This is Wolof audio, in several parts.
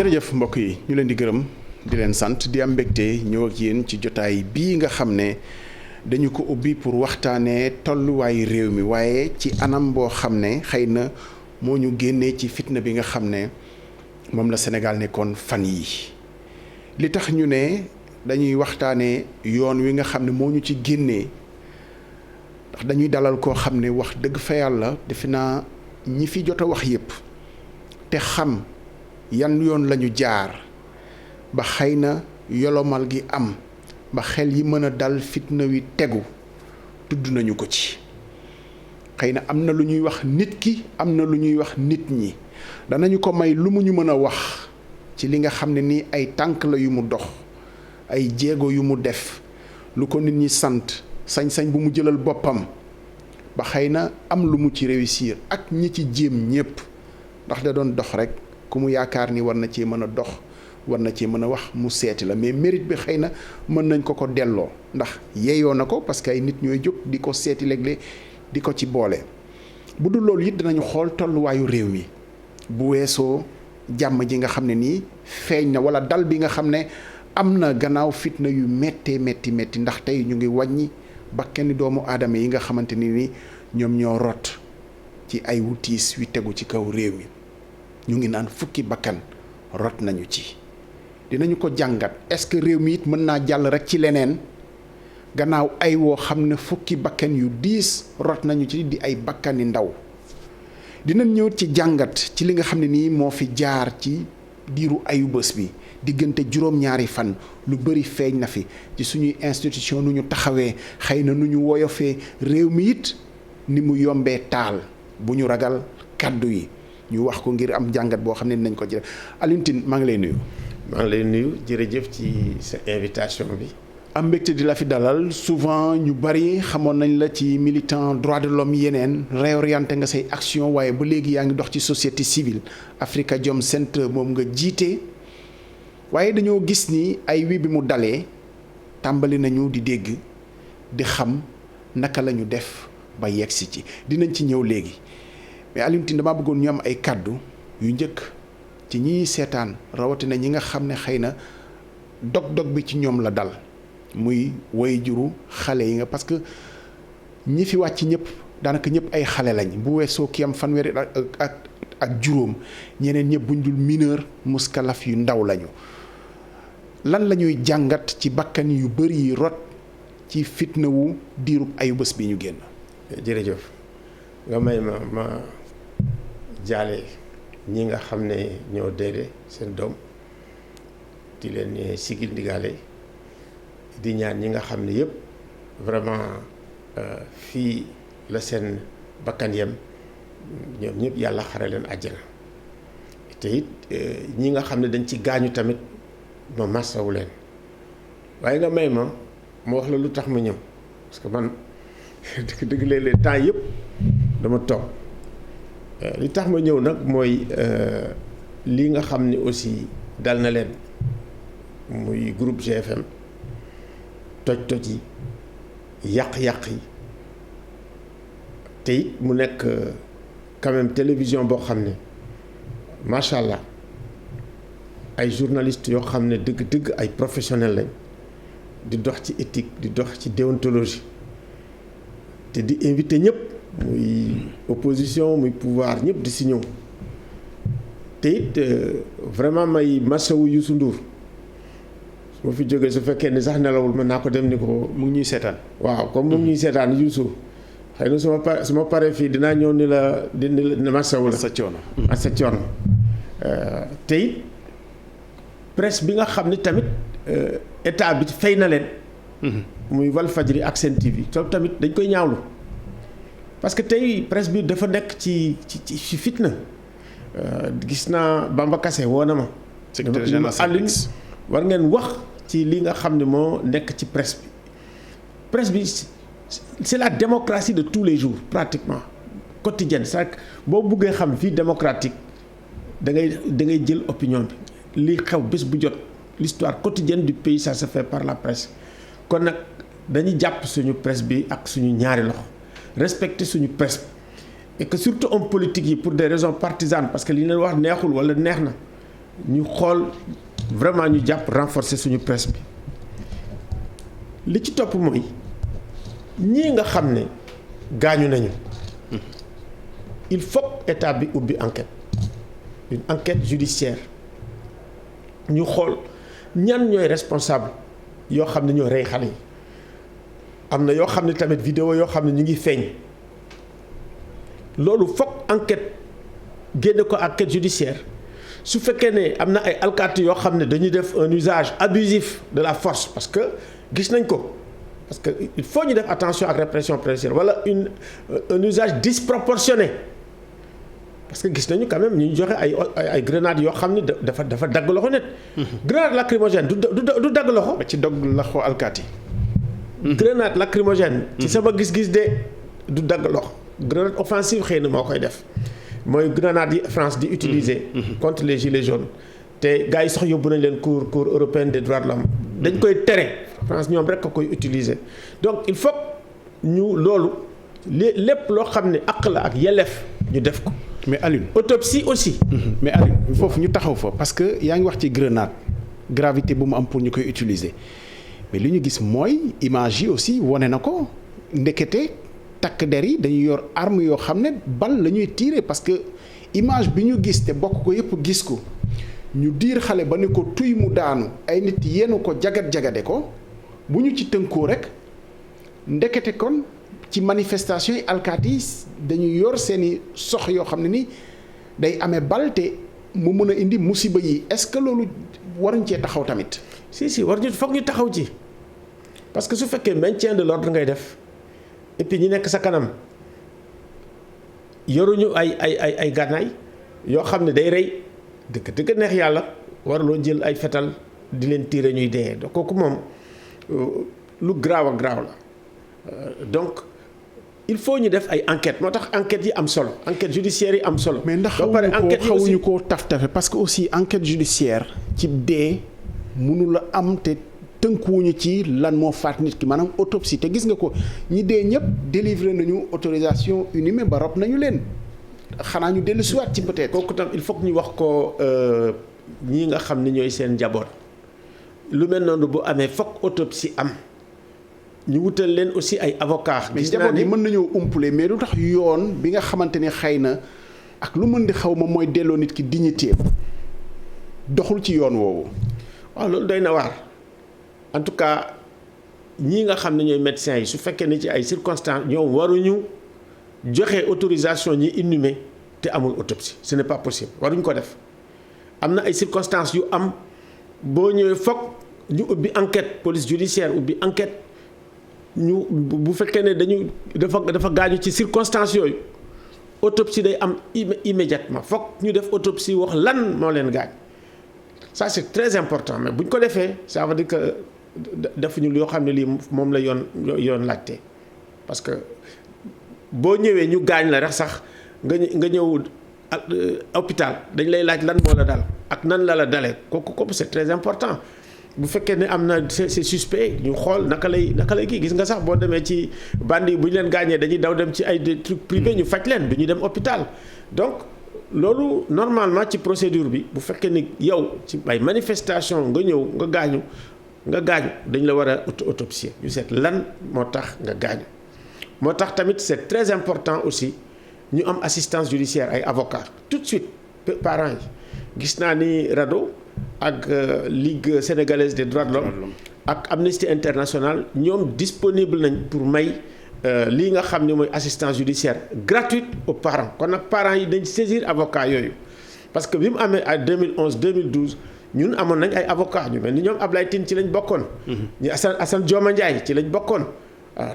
jërëjëf mbokk yi ñu leen di gërëm di leen sant di am mbégte ñëw ak yéen ci jotaay bii nga xam ne dañu ko ubbi pour waxtaanee tolluwaayu réew mi waaye ci anam boo xam ne xëy na moo ñu génnee ci fitna bi nga xam ne moom la Sénégal nekkoon fan yi li tax ñu ne dañuy waxtaanee yoon wi nga xam ne moo ñu ci génnee ndax dañuy dalal koo xam ne wax dëgg fa yàlla defe naa ñi fi jot a wax yépp te xam yan yoon lañu jaar ba xëy na yolomal gi am ba xel yi mën a dal fitna wi tegu tudd nañu ko ci xëy na am na lu ñuy wax nit ki am na lu ñuy wax nit ñi danañu ko may lu mu ñu mën a wax ci li nga xam ne nii ay tànk la yu mu dox ay jéego yu mu def lu ko nit ñi sant sañ-sañ bu mu jëlal boppam ba xëy na am lu mu ci réussir ak ñi ci jéem ñépp ndax da doon dox rek ku mu yaakaar ni war na cee mën a dox war na cee mën a wax mu seeti la mais mérite bi xëy na mën nañ ko delloo ndax yeeyoo na ko parce que ay nit ñooy jóg di ko seeti léeg-léeg di ko ci boole bu dul loolu it dinañu xool tolluwaayu réew mi bu weesoo jàmm ji nga xam ne nii feeñ na wala dal bi nga xam ne am na gannaaw fitna yu méttee métti ndax tey ñu ngi wàññi bakkani doomu aadama yi nga xamante ni ñoom ñoo rot ci ay wutiis wi tegu ci kaw réew mi ñu ngi naan fukki bakkan rot nañu ci dinañu ko jàngat est-ce que réew mi it mën naa jàll rek ci leneen gannaaw ay woo xam ne fukki bakkan yu diis rot nañu ci di ay bakkani ndaw dinañ ñëw ci jàngat ci li nga xam ne nii moo fi jaar ci diiru ayu bés bi diggante juróom-ñaari fan lu bëri feeñ na fi ci suñuy institution nu ñu taxawee xëy na nu ñu woyofee réew mi it ni mu yombee taal bu ñu ragal kàddu yi ñu wax ko ngir am jàngat boo xam ne dinañ ko jël Alioune Tine maa ngi lay nuyu. maa ngi lay nuyu jërëjëf ci sa invitation bi. am mbégte di la fi dalal souvent ñu bari xamoon nañ la ci militant droit de l'homme yeneen réorienté nga say action waaye ba léegi yaa ngi dox ci société civile Afrikajom Center moom nga jiite waaye dañoo gis ni ay wi bi mu dalee tàmbali nañu di dégg di xam naka la ñu def ba yegsi ci dinañ ci ñëw léegi mais Alioune Tine damaa bëggoon ñu am ay kàddu yu njëkk ci ñi seetaan rawatina ñi nga xam ne xëy na dog-dog bi ci ñoom la dal muy way juru xale yi nga parce que ñi fi wàcc ñëpp daanaka ñëpp ay xale lañ bu weesoo ki am fanweeri ak juróom ñeneen ñëpp buñ dul mineur muskalaf yu ndaw lañu lan la ñuy jàngat ci bakkan yu bëri yi rot ci fitna wu diirub ayu bés bi ñu génn. jërëjëf nga may ma jaale ñi nga xam ne ñoo déedee seen doom di leen sigil ndigaale di ñaan ñi nga xam ne yëpp vraiment fii la seen bakkan yem ñoom ñëpp yàlla xare leen àjjana te it ñi nga xam ne dañ ci gaañu tamit ma masawu leen waaye nga may ma wax la lu tax ma ñëw parce que man dëgg léeg-léeg temps yëpp dama toog li tax ma ñëw nag mooy lii nga xam ne aussi dal na leen muy groupe GFM toj-toj yi yàq-yàq yi te it mu nekk quand même télévision boo xam ne macha allah ay journalistes yoo xam ne dëgg-dëgg ay professionnels lañ di dox ci éthique di dox ci déontologie te di invité ñëpp muy opposition muy pouvoir ñëpp di si ñëw te it vraiment may masawu Youssou Ndour su ma fi jógee su fekkee ni sax nelawul mën naa ko dem ni ko mu ngi ñuy seetaan. waaw comme mu ngi ñuy seetaan Youssou xëy na su ma paree fii dinaa ñëw ni la masawu la sa coono ak sa coono te it presse bi nga xam ne tamit état bi fay na leen. muy Walfadjri ak Sen TV tamit dañ koy ñaawlu parce que tey presse bi dafa nekk ci fitna gis naa Bamba Kassé woo na ma. secrétaire général Alioune war ngeen wax ci li nga xam ne moo nekk ci presse bi c'est la démocratie de tous les jours pratiquement quotidienne c'est-à-dire boo buggee xam vie démocratique da ngay jël opinion bi li xew bés bu jot l'histoire quotidienne du pays ça se fait par la presse kon nag dañuy jàpp suñu presse bi ak suñu ñaari loxo respecter suñu presse et que surtout homme politique yi pour des raisons partisanes parce que li leen wax neexul wala neex na ñu xool vraiment ñu jàpp renforcer suñu presse bi li ci topp mooy ñii nga xam ne gaañu nañu il faut état bi ubbi enquête une enquête judiciaire ñu xool ñan ñooy responsable yoo xam ne ñoo rey xale yi am na yoo xam ne tamit vidéo yoo xam ne ñu ngi feeñ loolu foog enquête génne ko enquête judiciaire su fekkee ne am na ay alkaati yoo xam ne dañuy def un usage abusif de la force parce que gis nañ ko parce que il faut ñu def attention ak répression policière wala un usage disproportionné parce que gis nañu quand même ñu joxe ay grenades yoo xam ne dafa dagg loxo nit. grenade lacrymogène du dagg loxo. ba ci dog loxo alkaati. grenade lacrymogène. ci sama gis-gis de du dagg loxo. grenade offensive xëy na moo koy def mooy grenade yi France di utiliser. contre les gilets jaunes. te gars yi sax yóbbu nañ leen cour européenne des droits de l'homme dañ koy tere France ñoom rek a koy utiliser donc il faut ñu loolu lépp loo xam ne àq la ak yelleef ñu def ko. mais Alioune autopsie aussi. mais Alioune foofu ñu taxaw fa parce que yaa ngi wax ci grenade gravité bu mu am pour ñu koy utiliser mais li ñu gis mooy image yi aussi wane na ko ndekete takk der yi dañuy yor arme yoo xam ne bal la ñuy tirer parce que image bi ñu gis te bokk ko yëpp gis ko ñu diir xale ba ne ko tuy mu daanu ay nit yenu ko jagat-jagade ko bu ñu ci tënkoo rek ndekete kon ci manifestation yi alkaati yi dañuy yor seeni sox yoo xam ne ni day amee bal te mu mën a indi musiba yi est-ce que loolu waruñ cee taxaw tamit. si war ñu foog ñu taxaw ci parce que su fekkee maintien de l'ordre ngay def et puis ñi nekk sa kanam yoruñu ay gànnaay yoo xam ne day rey dëgg neex yàlla waruloo jël ay fetal di leen tiire ñuy dee donc kooku moom lu graaw a graaw la donc. il faut ñu def ay enquêtes moo tax enquêtes yi am solo enquête judiciaire yi am solo. mais ndax xawuñu koo taf-tafe parce que aussi enquête judiciaire ci dee mënu la am te tënkuwuñu ci lan moo faat nit ki maanaam autopsie te gis nga ko ñi dee ñëpp délivré nañu autorisation inhumée ba rob nañu leen xanaa ñu dellu siwaat ci peut-être. kooku tam il faut que ñu wax ko ñii nga xam ne ñooy seen njaboot lu mel noonu bu amee foog autopsie am. ñu wutal leen aussi ay avocats. mais njaboot yi mën nañoo umpule mais lu tax yoon bi nga xamante ne xëy na ak lu mën di xaw ma mooy delloo nit ki dignité doxul ci yoon woowu. waaw loolu doy na waar en tout cas ñii nga xam ne ñooy médecins yi su fekkee ne ci ay circonstances ñoom waruñu joxe autorisation ñi inhumer te amul autopsie ce n'est pas possible waruñu ko def am na ay circonstances yu am boo ñëwee foog ñu ubbi enquête police judiciaire ubbi enquête. ñu bu fekkee ne dafa gaañu ci circonstances yooyu autopsie day am immédiatement foog ñu def autopsie wax lan moo leen gaañ ça c'est très important mais bu ñu ko defee ça veut dire que defuñu yoo xam ne lii moom la yoon laajte parce que boo ñëwee ñu gaañ la rek sax nga ñëw hôpital dañ lay laaj lan moo la dal ak nan la dalee kooku c'est très important. bu fekkee ne am na c'est suspect ñu xool naka lay kii gis nga sax boo demee ci bandi yi bu ñu leen gaañee dañuy daw dem ci ay des trucs privés ñu faj leen du ñu dem hôpital donc loolu normalement ci procédure bi bu fekkee ni yow ci ay manifestation nga ñëw nga gaañu dañ la war a autopsier ñu seet lan moo tax nga gaañu moo tax tamit c'est très important aussi ñu am assistance judiciaire ay avocats tout de suite parents yi gis naa ni RADDHO ak Ligue sénégalaise des droits de l'homme ak Amnesty International ñoom disponible nañ pour may lii nga xam ne mooy assistance judiciaire gratuite aux parents kon nag parents yi dañ saisir avocat yooyu parce que bi mu amee ay 2011 2012 ñun amoon nañ ay avocats ñu mel ni ñoom Ablaye Tine ci lañ bokkoon. ñu Assane Dioma Ndiaye ci lañ bokkoon.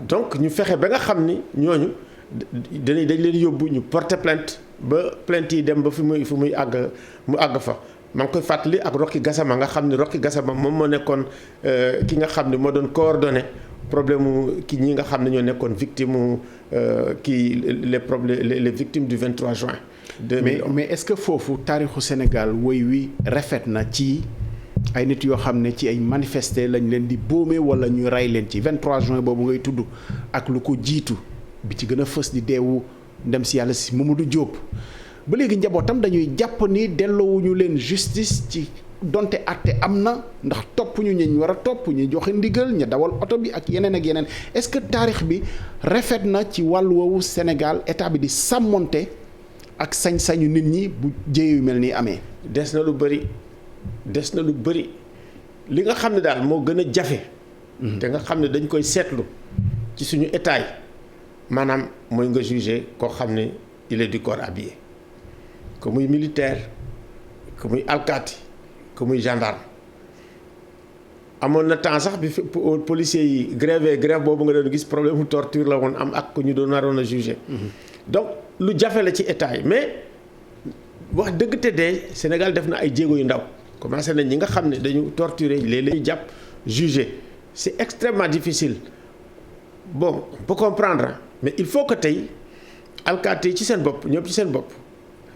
donc ñu fexe ba nga xam ni ñooñu dañ leen yóbbu ñu porter plainte ba plainte yi dem ba fi muy àgg mu àgg fa. maa ngi koy fàttali ak Rocky Gassama nga xam ne Rocky Gassama moom moo nekkoon ki nga xam ne moo doon coordonné problème mu ki ñi nga xam ne ñoo nekkoon victime mu les victimes du 23 juin. 2011 mais est-ce que foofu taarixu Sénégal woy wi rafet na ci ay nit yoo xam ne ci ay manifester lañ leen di boome wala ñu rey leen ci 23 juin boobu ngay tudd ak lu ko jiitu bi ci gën a fës di deewu ndem si yàlla si Mamadou Diop. ba léegi njabootam dañuy jàpp ni delloowuñu leen justice ci donte àtte am na ndax topp ñu ñi war a topp ñu joxe ndigal ña dawal oto bi ak yeneen ak yeneen est-ce que taarix bi rafet na ci wàllu woowu Sénégal état bi di sàmmonte ak sañ-sañu nit ñi bu jéey yu mel nii amee. des na lu bëri li nga xam ne daal moo gën a jafe. te nga xam ne dañ koy seetlu ci suñu état yi maanaam mooy nga juger koo xam ne il est du corps habillé que muy militaire que muy alkaati que muy gendarme. amoon na temps sax bi policiers yi grève boobu nga doon gis problème mu torture la woon am ak ku ñu doon naroon a juger. donc lu jafe la ci état yi mais wax dëgg te dee Sénégal def na ay jéego yu ndaw commencé nañ ñi nga xam ne dañu torturer léeg-léeg ñu jàpp juger c'est extrêmement difficile bon on peut comprendre mais il faut que tey alkaati yi ci seen bopp ñoom ci seen bopp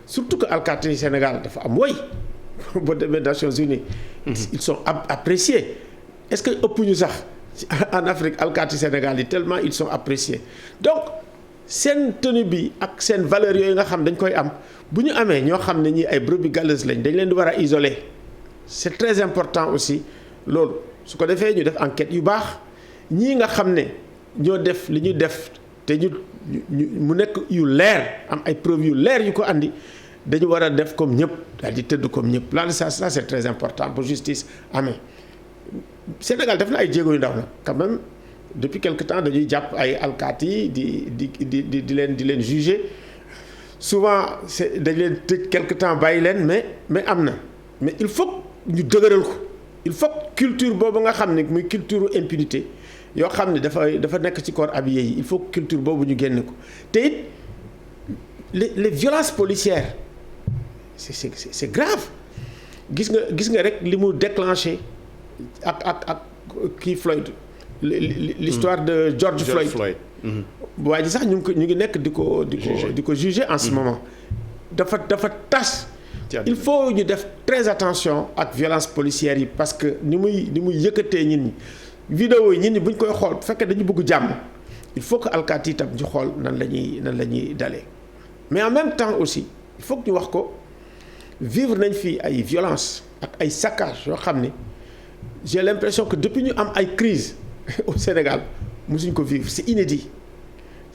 surtout que alkaati yi Sénégal dafa am woy boo demee Nations Unies ils sont appréciés est-ce que ëpp ñu sax en Afrique alkaati Sénégal yi tellement ils sont appréciés donc seen tenue bi ak seen valeurs yooyu nga xam dañ koy am bu ñu amee ñoo xam ne ñii ay brebis galeuses lañ dañ leen di war a isoler c'est très important aussi loolu su ko defee ñu def enquête yu baax ñii nga xam ne ñoo def li ñu def te ñu mu nekk yu leer am ay preuves yu leer yu ko andi dañu war a def comme ñëpp daal di tëdd comme ñëpp là ça c'est très important pour justice amee Sénégal def na ay jéego yu ndaw na quand même depuis quelque temps dañuy jàpp ay alkaati di leen juger souvent c'est dañ leen tëj quelque temps bàyyi leen mais am na mais il faut ñu dëgëral ko il faut culture boobu nga xam ne muy culture impunité yoo xam ne dafa nekk ci corps habillé yi il faut culture boobu ñu génne ko te it les violences policières c'est grave gis nga rek li mu déclenché ak kii Floyd l'histoire de George Floyd. waaye ji sax ñu ngi nekk di ko juger en ce moment dafa tas. il faut ñu def très attention ak violence policière yi parce que ni muy yëkkatee nit ñi vidéo yi nit ñi bu ñu koy xool bu fekkee dañu bëgg jàmm il faut que alkaati itam ñu xool nan la ñuy dalee mais en même temps aussi il faut que ñu wax ko vivre nañ fii ay violence ak ay saccage yoo xam ne j'ai l'impression que depuis ñu am ay crise au Sénégal mosuñ ko vivre c'est inédit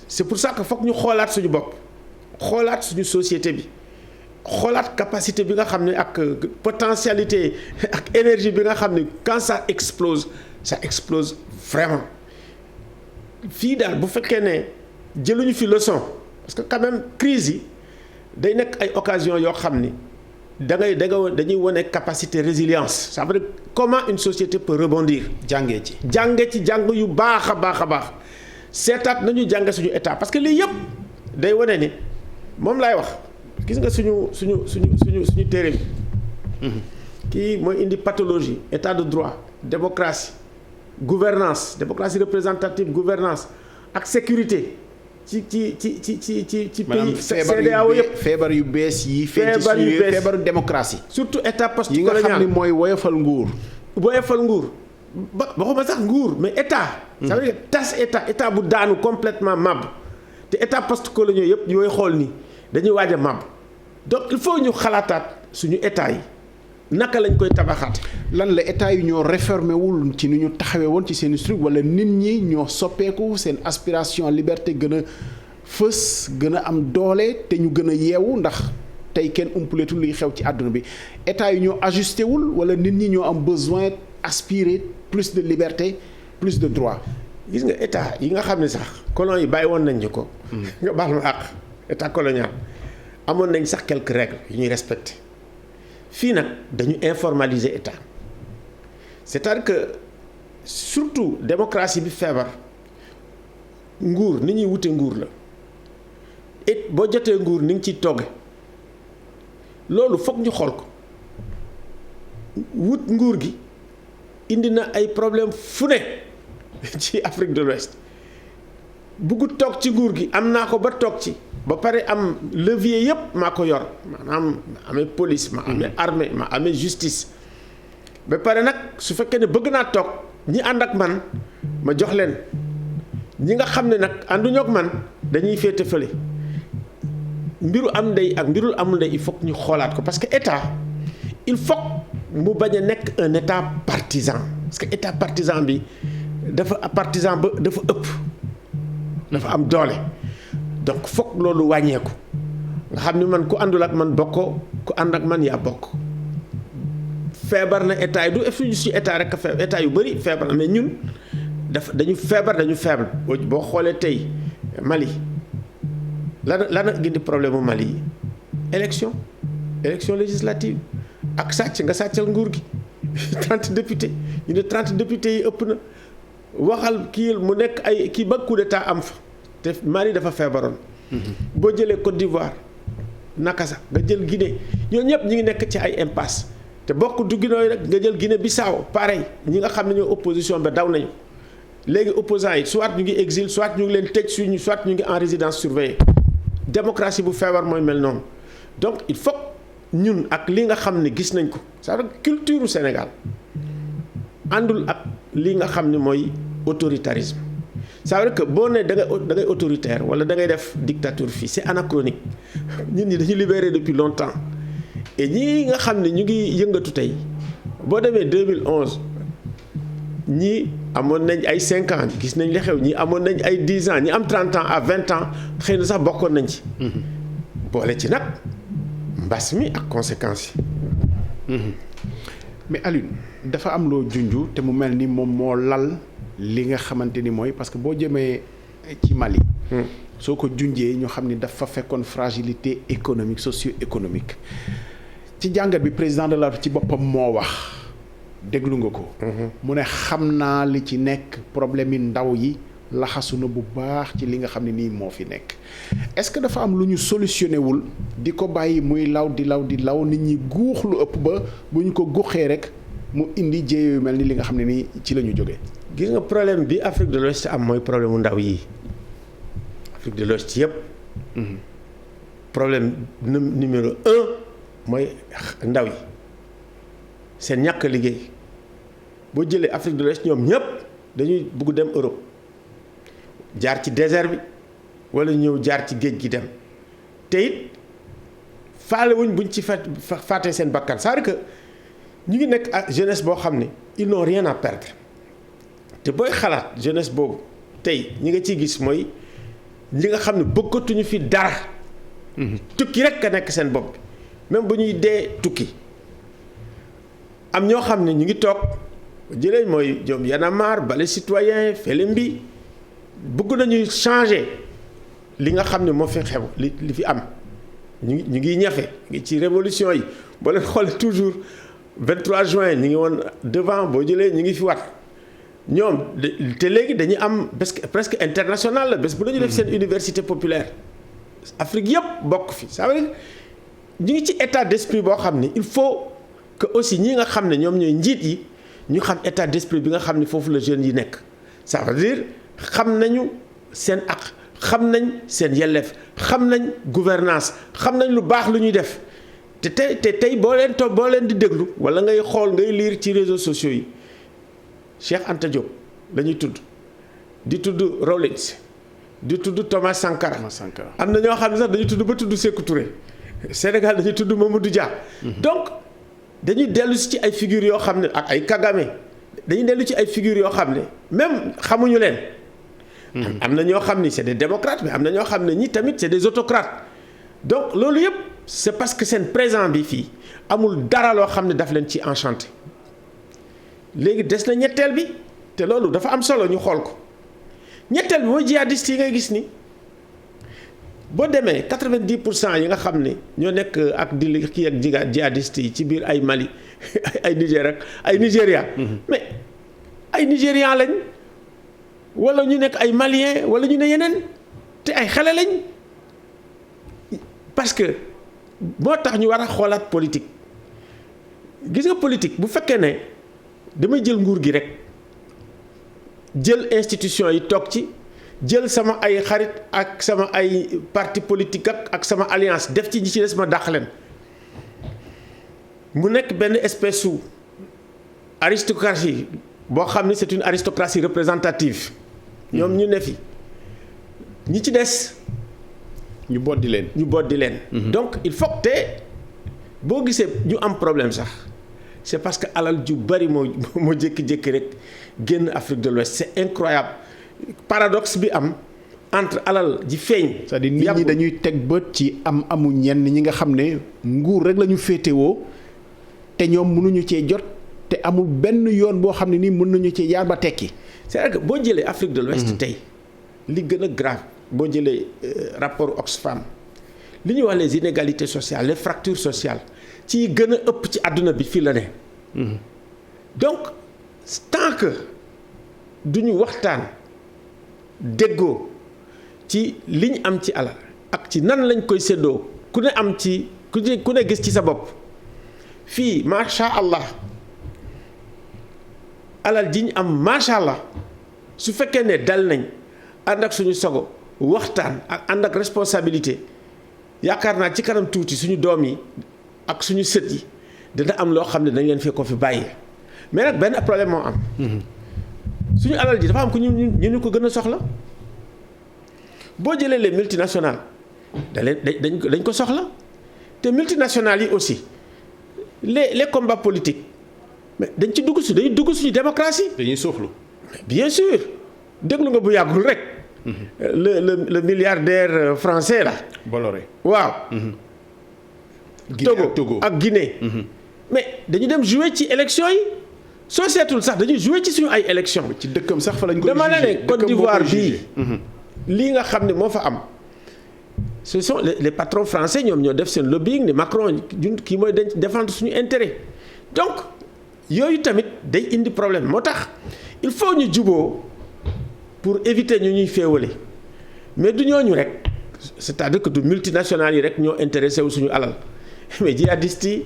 c'est pour ça que foog ñu xoolaat suñu bopp xoolaat suñu société bi xoolaat capacité bi nga xam ne ak potentialité ak énergie bi nga xam ne quand ça explose vraiment fii daal bu fekkee ne jëluñu fi leçon parce que quand même crise yi day nekk ay occasion yoo xam ni dañuy wane capacité résilience ça veut dire comment une société peut rebondir. jànge ci jàng yu baax a baax seetaat nañu jànge suñu état parce que lii yëpp day wane ni moom laay wax gis nga suñu téere bi kii mooy indi pathologie état de droit démocratie gouvernance démocratie représentative gouvernance ak sécurité ci pays CEDEAO yëpp feebar yu bees yi feebaru démocratie surtout état post yi nga xam ni mooy woyofal nguur waxuma sax nguur mais état ça veut dire tas état bu daanu complètement mab te état post-coloniaux yëpp yooyu xool ni dañuy waaj a mab donc il faut ñu xalaataat suñu état yi naka lañ koy tabaxaat. lan la état yi ñoo réformé wul ci ni ñu taxawee woon ci seen structure wala nit ñi ñoo soppeeku seen aspiration liberté gën a fës gën a am doole te ñu gën a yeewu ndax tey kenn umpuleetul luy xew ci àdduna bi état yi ñoo ajusté wul wala nit ñi ñoo am besoin aspirer plus de liberté plus de droit. gis nga état yi nga xam ne sax colon yi bàyyi woon nañ ñu ko. nga baal ma àq état colonial amoon nañ sax quelques règles yu ñuy respecté fii nag dañu informaliser état c'est-à-dire que surtout démocratie bi feebar nguur ni ñuy wute nguur la et boo jotee nguur ni nga ciy togge loolu foog ñu xool ko wut nguur gi indi na ay problème fu ne ci Afrique de l'Ouest buggu toog ci nguur gi am naa ko ba toog ci ba pare am levier yëpp maa ko yor maanaam ma amee police ma amee armée ma amee justice ba pare nag su fekkee ne bëgg naa toog ñi ànd ak man ma jox leen ñi nga xam ne nag ànduñoo ak man dañuy féete fële mbiru am ndey ak mbirul amul ndey il faut que ñu xoolaat ko parce que état il faut mu bañ a nekk un état partisan parce que état partisan bi dafa ëpp dafa am doole donc foog loolu wàññeeku nga xam ni man ku àndul ak man bokkoo ku ànd ak man yaa bokk feebar na état yi du effuge ci état rek a feebar état yu bëri feebar na mais ñun dañu faible boo xoolee tey Mali lana gindi problème mu Mali yi élection législative ak sàcc nga sàccal nguur gi 30 députés ñu ne 30 députés yi ëpp na waxal kii mu nekk ay kii ba coup d'état am fa te Mali dafa feebaroon. boo jëlee Côte d'Ivoire naka sax nga jël Guinée ñoo ñëpp ñu ngi nekk ci ay impasse te bokk du Guinée rek nga jël Guinée Bissau pareil ñi nga xam ne ñoo opposition ba daw nañu léegi opposants yi soit ñu ngi exil soit ñu ngi leen tëj suñu soit ñu ngi en résidence surveillée démocratie bu feebar mooy mel noonu donc il faut ñun ak li nga xam ne gis nañ ko c'est-à-dire culture u Sénégal àndul ak li nga xam ne mooy autoritarisme ça veut dire que boo nee da ngay autoritaire wala da ngay def dictature fii c'est anachronique nit ñi dañu libéré depuis longtemps et ñi nga xam ne ñu ngi yëngatu tey boo demee 2011 ñii amoon nañ ay 5 ans gis nañ li xew ñii amoon nañ ay 10 ans ñi am 30 ans à 20 ans xëy na sax bokkoon nañ ci. boole ci nag mbas mi ak conséquences yi. mais Alioune dafa am loo junju te mu mel ni moom moo lal li nga xamante ni mooy parce que boo jëmee ci Mali. soo ko junjee ñu xam ni dafa fekkoon fragilité économique socio-économique ci jàngat bi président de la République ci boppam moo wax déglu nga ko. mu ne xam naa li ci nekk problème yi ndaw yi laxasu na bu baax ci li nga xam ne nii moo fi nekk est-ce que dafa am lu ñu solutionné wul di ko bàyyi muy law di law nit ñi guux lu ëpp ba bu ñu ko guuxee rek mu indi jéey yu mel ni li nga xam ne nii ci la ñu jógee. gis nga problème bi Afrique de l'Ouest am mooy problème mu ndaw yi Afrique de l'Ouest yëpp. problème numéro 1 mooy ndaw yi seen ñàkk liggéey boo jëlee Afrique de l'Ouest ñoom ñëpp dañuy bugg dem Europe jaar ci désert bi wala ñëw jaar ci géej gi dem te it faale wuñ buñ ci faatee seen bakkan c'est-à-dire que ñu ngi nekk ak jeunesse boo xam ne ils n'ont rien à perdre te booy xalaat jeunesse boobu tey ñi nga ciy gis mooy ñi nga xam ne bëggatuñu fi dara. tukki rek a nekk seen bopp même bu ñuy dee tukki am ñoo xam ne ñu ngi toog jëlee mooy ñoom Y'en a marre Balai Citoyen Felembi bëgg nañuy changer li nga xam ne moo fi xew li fi am ñu ngi ñafe ngi ci révolution yi boo leen xoolee toujours 23 juin ñu ngi woon devant boo jëlee ñu ngi fi wat ñoom te léegi dañuy am presque international la bés bu dañu def seen université populaire Afrique yëpp bokk fi ça veut dire ñu ngi ci état d'esprit boo xam ne il faut que aussi ñi nga xam ne ñoom ñooy njiit yi ñu xam état d'esprit bi nga xam ne foofu la jeunes yi nekk ça veut dire xam nañu seen ak xam nañ seen yelleef xam nañ gouvernance xam nañ lu baax lu ñuy def te tey boo leen di déglu wala ngay xool ngay lire ci réseaux sociaux yi Cheikh Anta Diop lañuy tudd di tudd Rawlings di tudd Thomas Sankara am na ñoo xam ne sax dañuy tudd ba tudd Sékou Touré Sénégal dañuy tudd Mamadou Dia. donc dañuy dellu si ci ay figures yoo xam ne ak ay Kagame dañuy dellu ci ay figures yoo xam ne même xamuñu leen. am na ñoo xam ni c'est des démocrates mais am na ñoo xam ne ñi tamit c'est des autocrates donc loolu yëpp c'est parce que seen présent bi fii amul dara loo xam ne daf leen ci enchanté léegi des na ñetteel bi te loolu dafa am solo ñu xool ko ñetteel bi mooy jihadistes yi ngay gis ni boo demee 90% yi nga xam ne ñoo nekk ak di kii ak jihadistes yi ci biir ay Mali ay Niger ak ay Nigéria mais ay Nigérians lañ wala ñu nekk ay Maliens wala ñu ne yeneen te ay xale lañ parce que moo tax ñu war a xoolaat politique gis nga politique bu fekkee ne damay jël nguur gi rek jël institution yi toog ci jël sama ay xarit ak sama ay parti politique ak sama alliance def ci ñi ci des ma dàq leen mu nekk benn espèce su aristocratie boo xam ne c'est une aristocratie représentative ñoom ñu ne fi ñi ci des ñu boddi leen. donc il faut que boo gisee ñu am problème sax c'est parce que alal ju bari moo jékki-jékki rek génn Afrique de l'Ouest c'est incroyable paradoxe bi am entre alal ji feeñ. c'est-à-dire nit ñi dañuy teg bët ci amu ñenn ñi nga xam ne nguur rek la ñu féetewoo te ñoom mënuñu cee jot te amul benn yoon boo xam ne nii mën nañu cee jaar ba tekki. c'est-à-dire que boo jëlee Afrique de l'Ouest tey li gën a grave boo jëlee rapport Oxfam li ñuy wax les inégalités sociales les fractures sociales ci gën a ëpp ci àdduna bi fii la ne. donc tant que duñu waxtaan déggoo ci li ñu am ci alal ak ci nan lañ koy séddoo ku ne am ci ku ne gis ci sa bopp fii macha allah alal ji ñu am macha allah su fekkee ne dal nañ ànd ak suñu sogo waxtaan ak ànd ak responsabilité yaakaar naa ci kanam tuuti suñu doom yi ak suñu sët yi dina am loo xam ne dañ leen fee ko fi bàyyi mais nag benn problème moo am. suñu alal ji dafa am ko ñu ko gën a soxla boo jëlee les multinationales dañ ko soxla te multinationales yi aussi les combats politiques mais dañ ci dugg dañuy dugg suñu démocratie. dañuy suuxlu. bien sûr déglu nga bu yàggul rek. le milliardaire français là. Bolloré. waaw. Togo ak Guinée. mais dañu dem jouer ci élection yi soo seetul sax dañuy jouer ci suñu ay élection ci dëkkam sax fa lañ koy dama la ne Côte d'Ivoire bii lii nga xam ne moo fa am ce sont les patrons français ñoom ñoo def seen lobbying ne Macron kii mooy dañ défendre suñu intérêt donc yooyu tamit day indi problème moo tax il faut ñu juboo pour éviter ñu ñuy féewale mais du ñooñu rek c'est-à-dire que du multinationales yi rek ñoo intéressé wu suñu alal mais djihadistes yi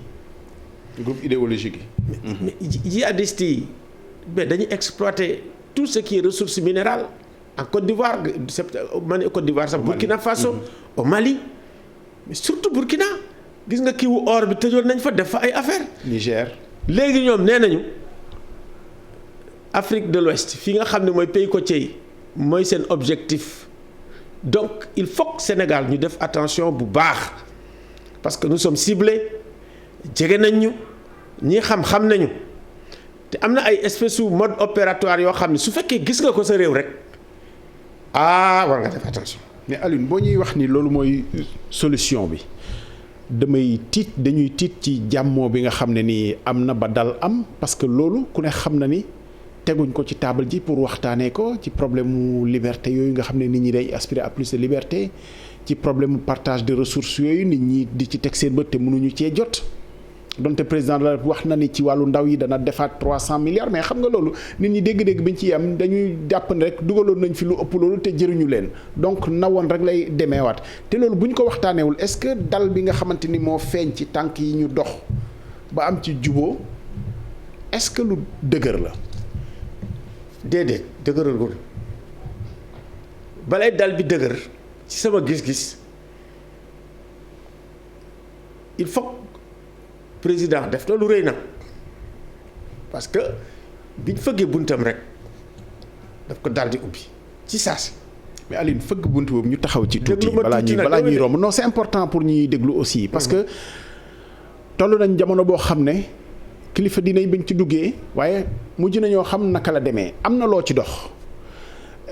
groupe idéologique yi. mais djihadistes yi mais dañuy exploiter tout ce qui est ressources minérales en Côte d'Ivoire Côte d'Ivoire sax Burkina Faso au Mali mais surtout Burkina gis nga kiiwu or bi tëjoon nañ fa def fa ay affaire Niger. léegi ñoom nee nañu Afrique de l'Ouest fi nga xam ne mooy pays côtier yi mooy seen objectif donc il faut que Sénégal ñu def attention bu baax parce que nous sommes ciblés jege nañ ñu ñi xam nañu te am na ay espèce su mode opératoire yoo xam ne su fekkee gis nga ko sa réew rek war nga def attention. mais Alioune boo ñuy wax ni loolu mooy solution bi dañuy tiit ci jàmmoo bi nga xam ne nii am na ba dal am parce que loolu ku ne xam na ni teguñ ko ci table ji pour waxtaanee ko ci problème mu liberté yooyu nga xam ne nit ñi day aspirer à plus de liberté ci problème mu partage de ressources yooyu nit ñi di ci teg seen bët te mënuñu cee jot. donte président la wax na ni ci wàllu ndaw yi dana defaat 300 milliards mais xam nga loolu nit ñi dégg-dégg bi ñu ciy am dañuy jàpp ne rek dugaloon nañ fi lu ëpp loolu te jëriñu leen donc nawoon rek lay demeewaat te loolu bu ñu ko waxtaaneewul est-ce que dal bi nga xamante ni moo feeñ ci tànk yi ñu dox ba am ci juboo est-ce que lu dëgër la. déedéet dëgëragul balay dal bi dëgër ci sama gis-gis il faut. président def loolu rëy na parce que biñ fëggee buntam rek daf ko daldi ubbi ci saasi. mais Alioune fëgg bunt boobu ñu taxaw ci tuuti balaa ñuy romb non c'est important pour ñuy déglu aussi parce que toll nañ jamono boo xam ne kilifa diine yi bañ ci duggee waaye mujj nañoo xam naka la demee am na loo ci dox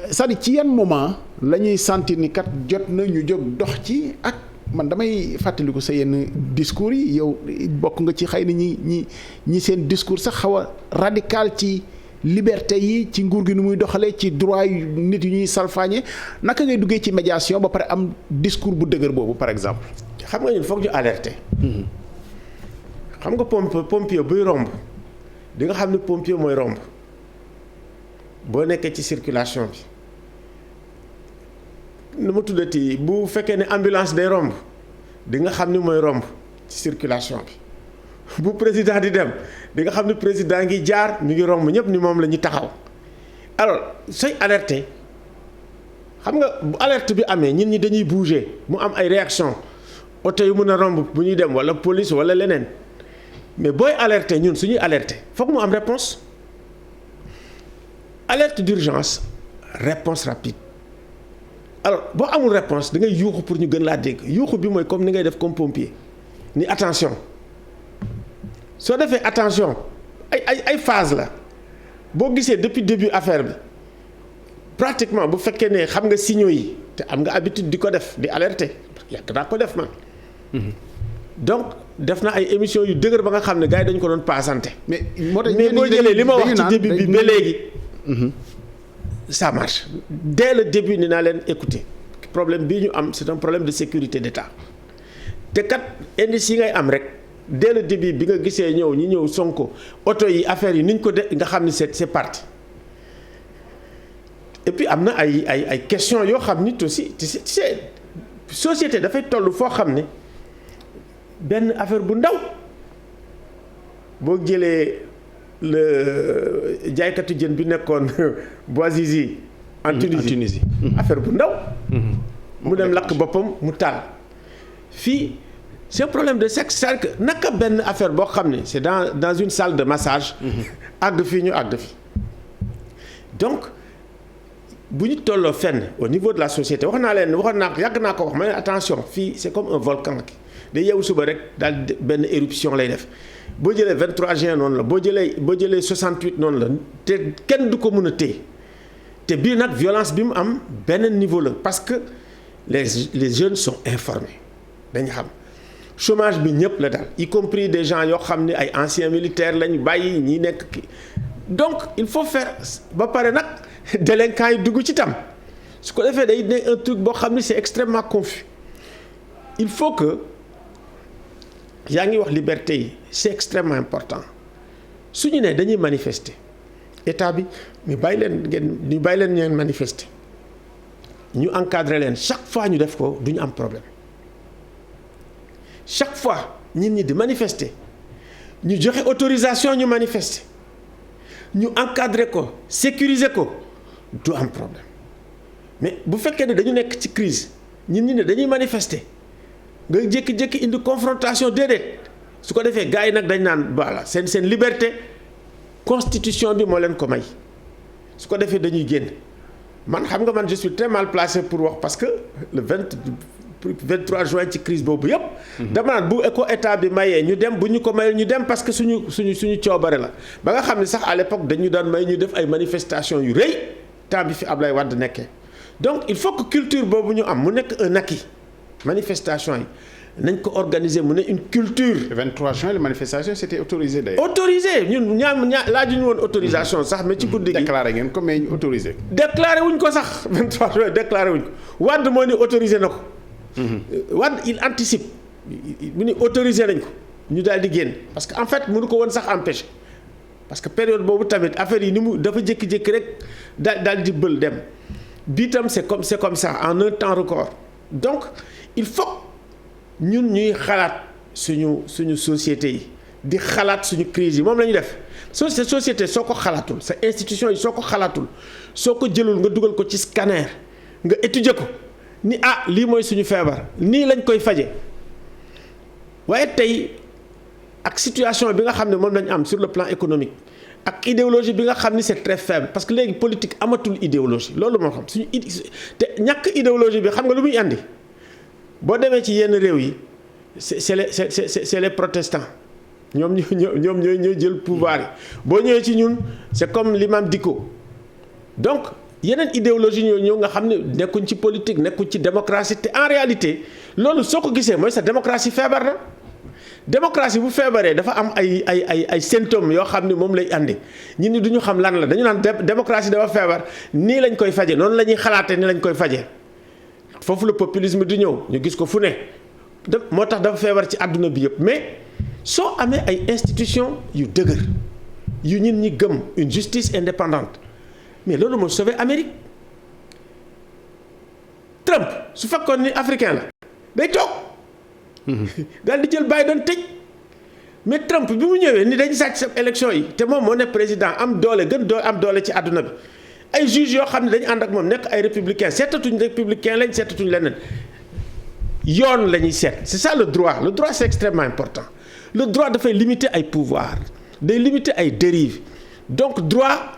c'est-à-dire ci yan moment la ñuy sentir ni kat jot na ñu jóg dox ci ak. man damay fàttaliku sa yenn discours yi yow bokk nga ci xëy na ñi seen discours sax xaw a radical ci liberté yi ci nguur gi nu muy doxalee ci droit yu nit yu ñuy salfaañe naka ngay duggee ci médiation ba pare am discours bu dëgër boobu par exemple. xam nga ñun foog ñu alerter. xam nga pompier buy romb di nga xam ne pompier mooy romb boo nekkee ci circulation bi. nu mu tuddati bu fekkee ne ambulance day romb di nga xam ni mooy romb ci circulation bi bu président di dem di nga xam ni président ngi jaar ñu ngi romb ñëpp ni moom la ñu taxaw alors sooy alerter xam nga bu alerte bi amee ñun ñi dañuy bouger mu am ay réaction oto yu mën a romb bu ñuy dem walla police walla leneen mais booy alerter ñun suñuy alerter foog mu am réponse alerte d'urgence réponse rapide alors boo amul réponse da ngay yuuxu pour ñu gën laa dégg yuuxu bi mooy comme ni ngay def comme pompier ni attention soo defee attention ay phase la boo gisee depuis début affaire bi pratiquement bu fekkee ne xam nga signaux yi te am nga habitude di ko def di alerter yàgg naa ko def man. donc def na ay émissions yu dëgër ba nga xam ne gars yi dañu ko doon paasante. mais boo jëlee li ma wax ci début bi ba léegi. ça marche dès le début ni naa leen écouter problème bii ñu am c'est un problème de sécurité d'État te kat indice yi ngay am rek dès le début bi nga gisee ñi ñëw Sonko oto yi affaire yi niñ ko de nga xam ni c'est parti et puis am na ay questions yoo xam ni aussi c'est société dafay toll foo xam ne benn affaire bu ndaw boo jëlee le jaaykatu jën bi nekkoon Bouazizi en Tunisie affaire bu ndaw mu dem lakk boppam mu taal fii c'est un problème de sexe c'est-à-dire que naka benn affaire boo xam ne c'est dans une salle de massage àgg fii ñu àgg fi donc bu ñu tolloo fenn au niveau de la société waxoon naa yàgg naa ko wax ma ne attention fii c'est comme un volcan day yeewu suba rek daal benn éruption lay def boo jëlee 23 juin noonu la boo jëlee 68 noonu la te kenn du ko mën a téye te bii nag violence bi mu am benn niveau la parce que les jeunes sont informés dañu xam chômage bi ñëpp la daal y compris des gens yoo xam ne ay anciens militaires lañu bàyyi ñi nekk kii donc il faut faire ba pare nag délinquants yi dugg ci tam su ko defee day ne un truc boo xam ne c'est extrêmement confus il faut que yaa ngi wax liberté yi c'est extrêmement important su ñu nee dañuy manifester état bi ñu bàyyi leen ngeen manifester ñu encadrer leen chaque fois ñu def ko du ñu am problème chaque fois nit ñi di manifester ñu joxe autorisation ñu manifester ñu encadrer ko sécuriser ko du am problème mais bu fekkee ne dañu nekk ci crise nit ñi ne dañuy manifester. nga jékki-jékki indi confrontation déedéet su ko defee gars yi nag dañ naan voilà seen liberté constitution bi moo leen ko may su ko defee dañuy génn man xam nga man je suis très mal placé pour wax parce que le 23 juin ci crise boobu yëpp. dama naan bu ko état bi mayee ñu dem bu ñu ko mayee ñu dem parce que suñu coobare la ba nga xam ne sax à l'époque dañu daan may ñu def ay manifestations yu rëy temps bi fi Ablaye Wade nekkee donc il faut que culture boobu ñu am mu nekk un acquis. manifestation yi nañ ko organiser mu ne une culture. Le 23 juin la manifestation c'était autorisé d'ailleurs. autorisé ñun laajuñu woon autorisation sax mais ci guddi gi. déclaré ngeen ko mais ñu autorisé. déclaré wuñ ko sax 23 juin déclaré wuñ ko Wade moo ni autorisé na ko. Wade il anticipe mu ni autorisé nañ ko ñu daal di génn parce que en fait mënu ko woon sax empêcher parce que période boobu tamit affaire yi ni mu dafa jékki-jékki rek daal di bël dem bii tam c'est comme ça en un temps record donc. il faut ñun ñuy xalaat suñu société yi di xalaat suñu crise yi moom la ñu def sa société soo ko xalaatul sa institution yi soo ko xalaatul soo ko jëlul nga dugal ko ci scanner nga étudier ko ni lii mooy suñu feebar nii lañ koy faje waaye tey ak situation bi nga xam ne moom lañ am sur le plan économique ak idéologie bi nga xam ni c'est très faible parce que léegi politique amatul idéologie loolu moo xam suñu te ñàkk idéologie bi xam nga lu muy andi boo demee ci yenn réew yi c'est les protestants ñoom ñooy jël pouvoir yi boo ñëwee ci ñun c'est comme l'imam Dicko donc yeneen idéologie ñoo nga xam ne nekkuñ ci politique nekkuñ ci démocratie te en réalité loolu soo ko gisee mooy sa démocratie feebar na démocratie bu feebaree dafa am ay symptômes yoo xam ne moom lay andi ñun ni du ñu xam lan la dañu naan démocratie dafa feebar nii lañ koy faje noonu la ñuy xalaatee ni lañ koy faje foofu le populisme di ñëw ñu gis ko fu ne moo tax dafa feebar ci àdduna bi yëpp mais soo amee ay institutions yu dëgër yu ñin ñi gëm une justice indépendante mais loolu moo sauvé Amérique Trump su fekkoon ni africain la day toog daal di jël Biden tëj mais Trump bi mu ñëwee ni dañu sàcc sa élection yi te moom moo nekk président am doole am doole ci àdduna bi ay juges yoo xam ne dañu ànd ak moom nekk ay républicains seetatuñ républicain lañ seetatuñ leneen yoon la ñuy seet c'est ça le droit c'est extrêmement important le droit dafay limiter ay pouvoir day limiter ay dérives donc droit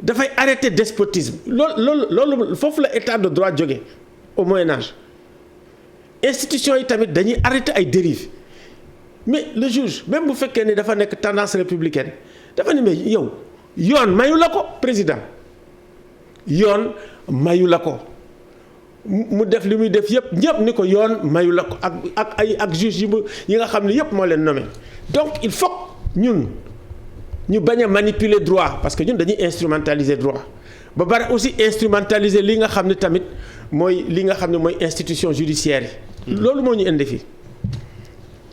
dafay arrêter despotisme loolu foofu la état de droit jógee au Moyen-Âge institutions yi tamit dañuy arrêter ay dérives mais le juge même bu fekkee ni dafa nekk tendance républicaine dafa ne mais yow yoon mayu la ko président yoon mayu la ko mu def li muy def yëpp ñëpp ni ko yoon mayu la ko ak juge yi nga xam ne yëpp moo leen nommé donc il faut ñun ñu bañ a manipuler droit parce que ñun dañuy instrumentaliser droit ba bari aussi instrumentaliser li nga xam ne tamit mooy li nga xam ne mooy institution judiciaire yi. loolu moo ñu indi fii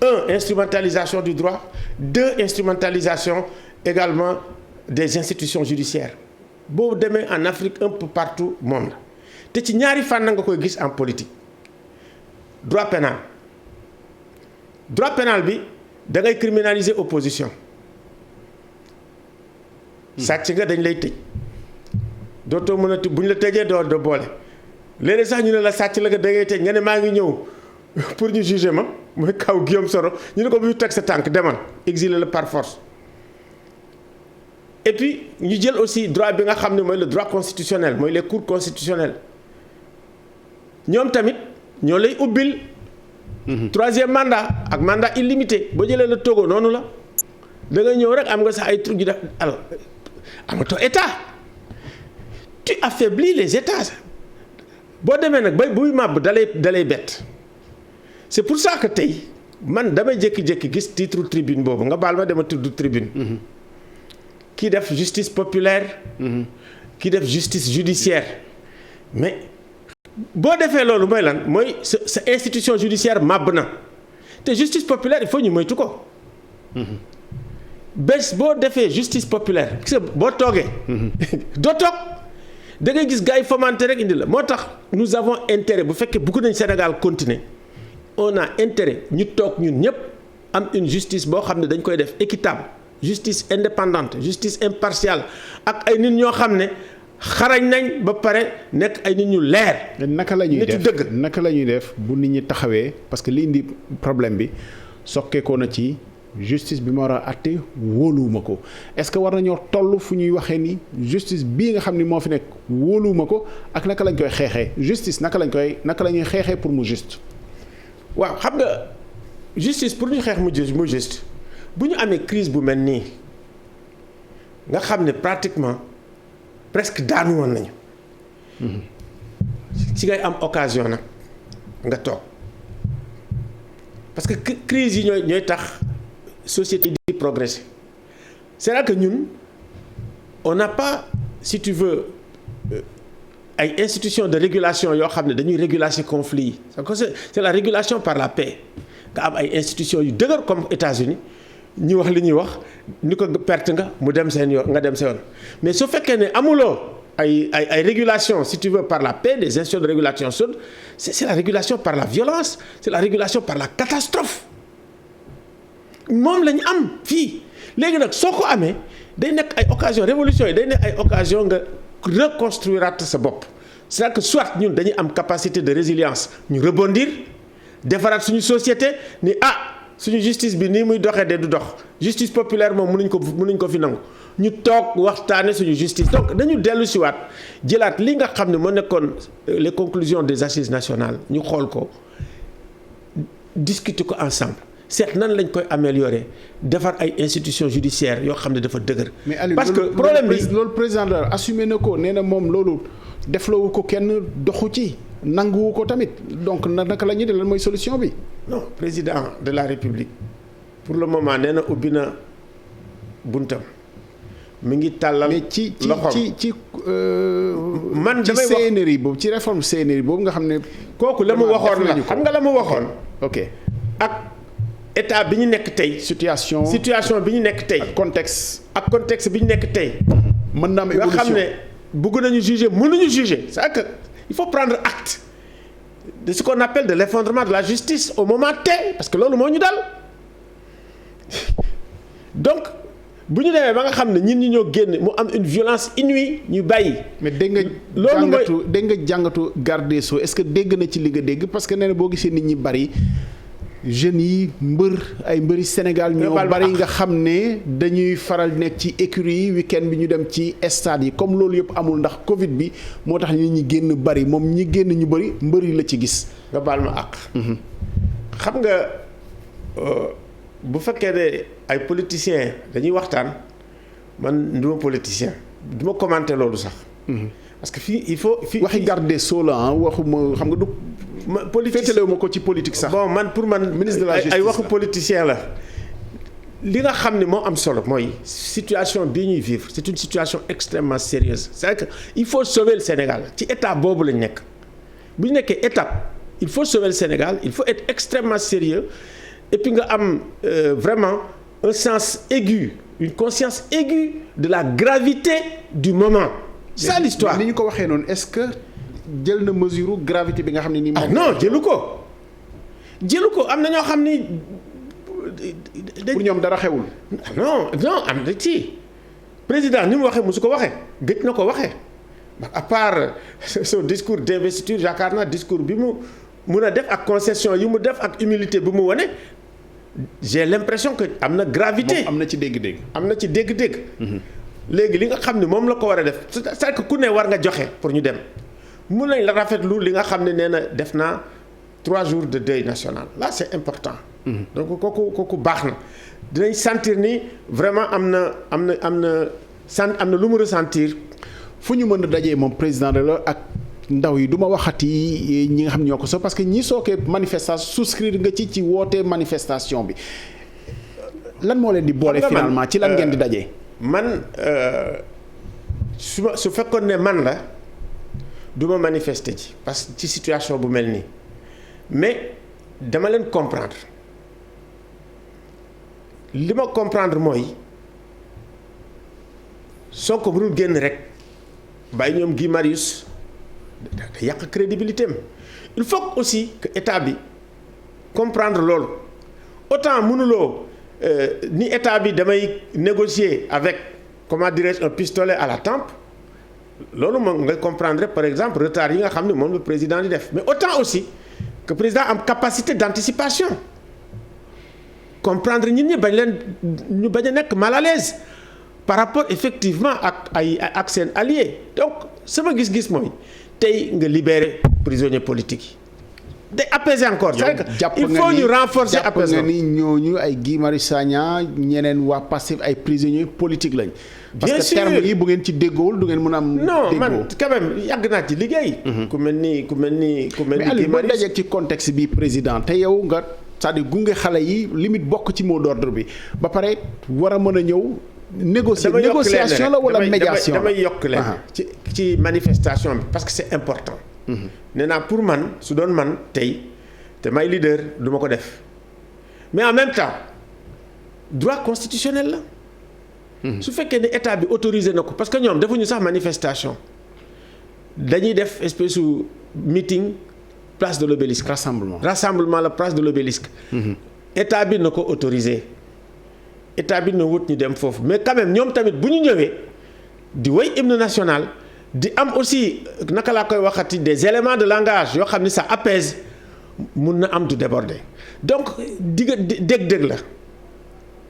1 instrumentalisation du droit 2 instrumentalisation également des institutions judiciaires boo demee en Afrique un peu partout monde te ci ñaari fànn nga koy gis en politique droit pénal bi da ngay criminaliser opposition sàcc nga dañ lay tëj dootoo mën a bu ñu la tëjee doo boole léeg-léeg sax ñu ne la sàcc la nga da ngay tëj nga ne maa ngi ñëw pour ñu juger ma mooy kaw Guillaume Soro ñu ne ko bu ñu teg sa tànk demal exiler la par force et puis ñu jël aussi droit bi nga xam ne mooy le droit constitutionnel mooy les cours constitutionnels ñoom tamit ñoo lay ubbil 3e mandat ak mandat illimité boo jëlee la Togo noonu la da nga ñëw rek am nga sax ay trucs yu def alors amatoo état tu affaiblis les états boo demee nag bay buy màbb dalay bett c'est pour ça que tey man damay jékki-jékki gis titre tribune boobu nga baal ma dama tudd tribune kii def justice populaire kii def justice judiciaire mais boo defee loolu mooy lan mooy sa institution judiciaire màbb na te justice populaire il faut ñu moytu ko bés boo defee justice populaire gis nga boo toogee doo toog da ngay gis gars yi fomante rek indi la moo tax nous avons intérêt bu fekkee bëgg nañ Sénégal continuer on a intérêt ñu toog ñun ñëpp am une justice boo xam ne dañ koy def équitable justice indépendante justice impartiale ak ay nit ñoo xam ne xarañ nañ ba pare nekk ay nit ñu leer. naka la ñuy def naka la ñuy def bu nit ñi taxawee parce que li indi problème bi sokkeekoo na ci justice bi ma war a àtte wóoluwuma ko est-ce que war nañoo toll fu ñuy waxee ni justice bii nga xam ni moo fi nekk wóoluwuma ko ak naka lañ koy xeexee justice naka la ñuy xeexee pour mu juste. waaw xam nga justice pour ñu xeex mu juste bu ñu amee crise bu mel nii nga xam ne pratiquement presque daanu woon nañu. ci ngay am occasion nag nga toog parce que crise yi ñooy tax société di progresser c'est-à-dire que ñun on n'a pas si tu veux ay institutions de régulation yoo xam ne dañuy réguler ci conflit yi c'est la régulation par la paix nga am ay institutions yu dëgër comme États-Unis ñu wax li ñuy wax ni ko perte nga mu dem seen yoon nga dem sa yoon mais su fekkee ne amuloo ay régulation si tu veux par la paix des institutions de régulation chaude c'est la régulation par la violence c'est la régulation par la catastrophe moom la ñu am fii léegi nag soo ko amee day nekk ay occasion révolution yi day nekk ay occasion nga reconstruire sa bopp c'est-à-dire que soit ñun dañuy am capacité de résilience ñu rebondir defaraat suñu société ni suñu justice bi nii muy doxee de du dox justice populaire moom mënuñ ko fi nangu ñu toog waxtaane suñu justice donc dañu dellu si waat jëlaat li nga xam ne moo nekkoon les conclusions des assises nationales ñu xool ko discuter ko ensemble seet nan lañ koy améliorer defar ay institutions judiciaires yoo xam ne dafa dëgër. parce que problème bi loolu président de la assumé na ko nee na moom loolu defloowu ko kenn doxu ci nanguwu ko tamit donc naka la ñuy def lan mooy solution bi. non président de la république pour le moment nee na ubbi na buntam mi ngi tàllal loxoom ci man damay wax CNRI boobu ci réforme CNRI boobu nga xam ne. kooku la mu waxoon la xam nga la mu waxoon. ok ak état bi ñu nekk tey. situation bi ñu nekk tey. ak contexte bi ñu nekk tey. mën na am évolution nga xam ne bëgg nañu juger mënuñu juger c'est que il faut prendre acte de ce qu'on appelle de l'effondrement de la justice au moment T parce que loolu moo ñu dal donc bu ñu demee ba nga xam ne ñun ñi ñoo génn mu am une violence inouïe ñu bàyyi. mais dégg nga jàngatu garde des Sceaux est-ce que dégg na ci li nga dégg parce que nee na boo gisee nit ñi bari jeunes yi ay mbëri Sénégal ñoo bari nga xam ne dañuy faral nekk ci écurie yi week-end bi ñu dem ci stade yi comme loolu yëpp amul ndax Covid bi moo tax nit ñi génn bari moom ñi génn ñu bari mbëri la ci gis. nga baal ma àq. xam nga bu fekkee ne ay politiciens dañuy waxtaan man du ma politicien du ma commenter loolu sax. parce que fii il faut. waxi garde des Sceaux la waxuma xam nga du. féetalewu ma ko ci politique sax. bon man pour man ministre de la justice ay waxu politicien la. li nga xam ne moo am solo mooy situation bii ñuy vivre c'est une situation extrêmement sérieuse c'est-à-dire que il faut sauver le Sénégal ci état boobu lañ nekk bu ñu nekkee étape il faut sauver le Sénégal il faut être extrêmement sérieux et puis nga am vraiment un sens aigu une conscience aiguë de la gravité du moment. C'est ça l'histoire. ni ñu ko waxee noonu est-ce que jël na mesure gravité bi nga xam ne nii. non jëlu ko am na ñoo xam ni. pour ñoom dara xewul. non am na ci président ni mu waxee mosu ko waxee gëj na ko waxee à part son discours d'investiture yaakaar naa discours bi mu mun a def ak concession yi mu def ak humilité bi mu wane j'ai l'impression que am na gravité. am na ci dégg-dégg. am na ci dégg-dégg. léegi li nga xam ne moom la ko war a def c'est-à-dire que ku ne war nga joxe pour ñu dem mun nañ la rafetlu li nga xam ne nee na def naa 3 jours de deuil national là c'est important. donc kooku baax na dinañ sentir ni vraiment am na lu mu ressentir. fu ñu mën a dajee moom président de la ak ndaw yi du ma waxati ñi nga xam ñoo ko so parce que ñi sookee manifestation souscrire nga ci wootee manifestation bi lan moo leen di boole finalement ci lan ngeen di dajee. man su fekkoon ne man la du ma manifester ci parce que ci situation bu mel nii mais dama leen comprendre li ma comprendre mooy soo ko mënul génn rek bàyyi ñoom Guy Marius da yàq crédibilité am il faut aussi que état bi comprendre loolu autant mënuloo ni état bi damay négocier avec comment dirais-je un pistolet à la tempe loolu moom nga comprendre par exemple retard yi nga xam ne moom le président di def mais autant aussi que président am capacité d'anticipation comprendre nit ñi ñu bañ a nekk mal à l'aise par rapport effectivement ak seen alliés donc sama gis-gis mooy tey nga libérer prisonniers politiques yi day apaiser encore. il faut ñu renforcer apaisement. jàpp nga ni ñooñu ay Guy Marius Sagna ñeneen waa Pastef ay prisonniers politiques lañ. parce que terme yi bu ngeen ci déggoowul du ngeen mën a am. non man quand même yàgg naa ci liggéey. ku mel ni mais Aliou boo dajee ci contexte bi président te yow nga c'est-à-dire gunge xale yi limite bokk ci mot d'ordre bi ba pare war a mën a ñëw. négociation la wala médiation damay yokk leen ci manifestation bi parce que c'est important. nee naa pour man su doon man tey te may leader du ma ko def mais en même temps droit constitutionnel la. su fekkee ne état bi autorisé na ko parce que ñoom defuñu sax manifestation dañuy def espèce de meeting place de l'obélisque. rassemblement la place de l'obélisque. état bi na ko autorisé. état bi na wut ñu dem foofu mais quand même ñoom tamit bu ñu ñëwee di woy hymne national di am aussi naka laa koy waxati des éléments de langage yoo xam ni ça apaise mun na am du déborder donc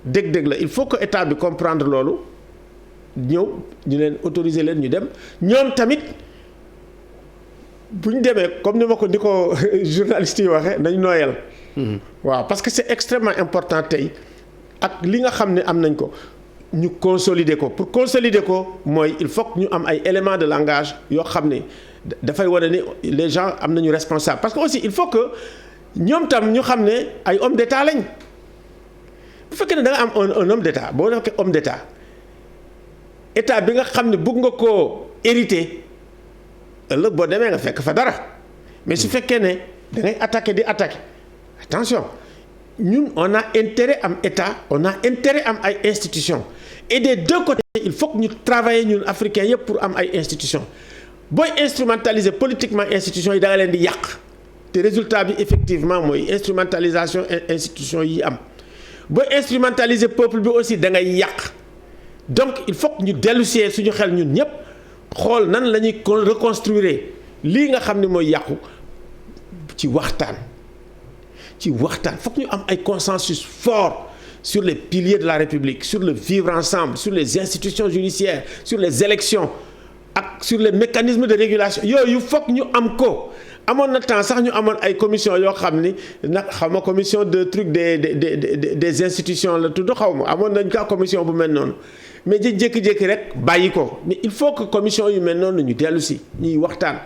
dégg-dégg la il faut que état bi comprendre loolu ñëw ñu leen autoriser leen ñu dem ñoom tamit bu ñu demee comme ni ko journaliste yi waxee nañ nooyal. waaw parce que c'est extrêmement important tey. ak li nga xam ne am nañ ko ñu consolider ko pour consolider ko mooy il faut que ñu am ay éléments de langage yoo xam ne dafay wane ni les gens am nañu responsable parce que aussi il faut que ñoom tam ñu xam ne ay homme d'état lañ bu fekkee ne da nga am un homme d'état boo nekkee homme d'état état bi nga xam ne bëgg nga koo hériter ëllëg boo demee nga fekk fa dara mais su fekkee ne da ngay attaquer attention. ñun on a intérêt am état on a intérêt am ay institutions et des deux côtés il faut que ñu travailler ñun africains yëpp pour am ay institutions booy instrumentaliser politiquement institutions yi da nga leen di yàq te résultat bi effectivement mooy instrumentalisation institutions yi am booy instrumentaliser peuple bi aussi da ngay yàq donc il faut que ñu dellusee suñu xel ñun ñëpp xool nan la ñuy reconstruire lii nga xam ne mooy yàqu ci waxtaan ci waxtaan foog ñu am ay consensus fort sur les piliers de la République, sur le vivre ensemble, sur les institutions judiciaires, sur les élections ak sur les mécanismes de régulation yooyu foog ñu am ko. amoon na temps sax ñu amoon ay commission yoo xam ni nag xaw ma commission de truc des institutions la tudd xaw ma amoon nañ ka commission bu mel noonu mais di jékki-jékki rek bàyyi ko mais il faut que commission yu mel noonu ñu dellu si ñuy waxtaan.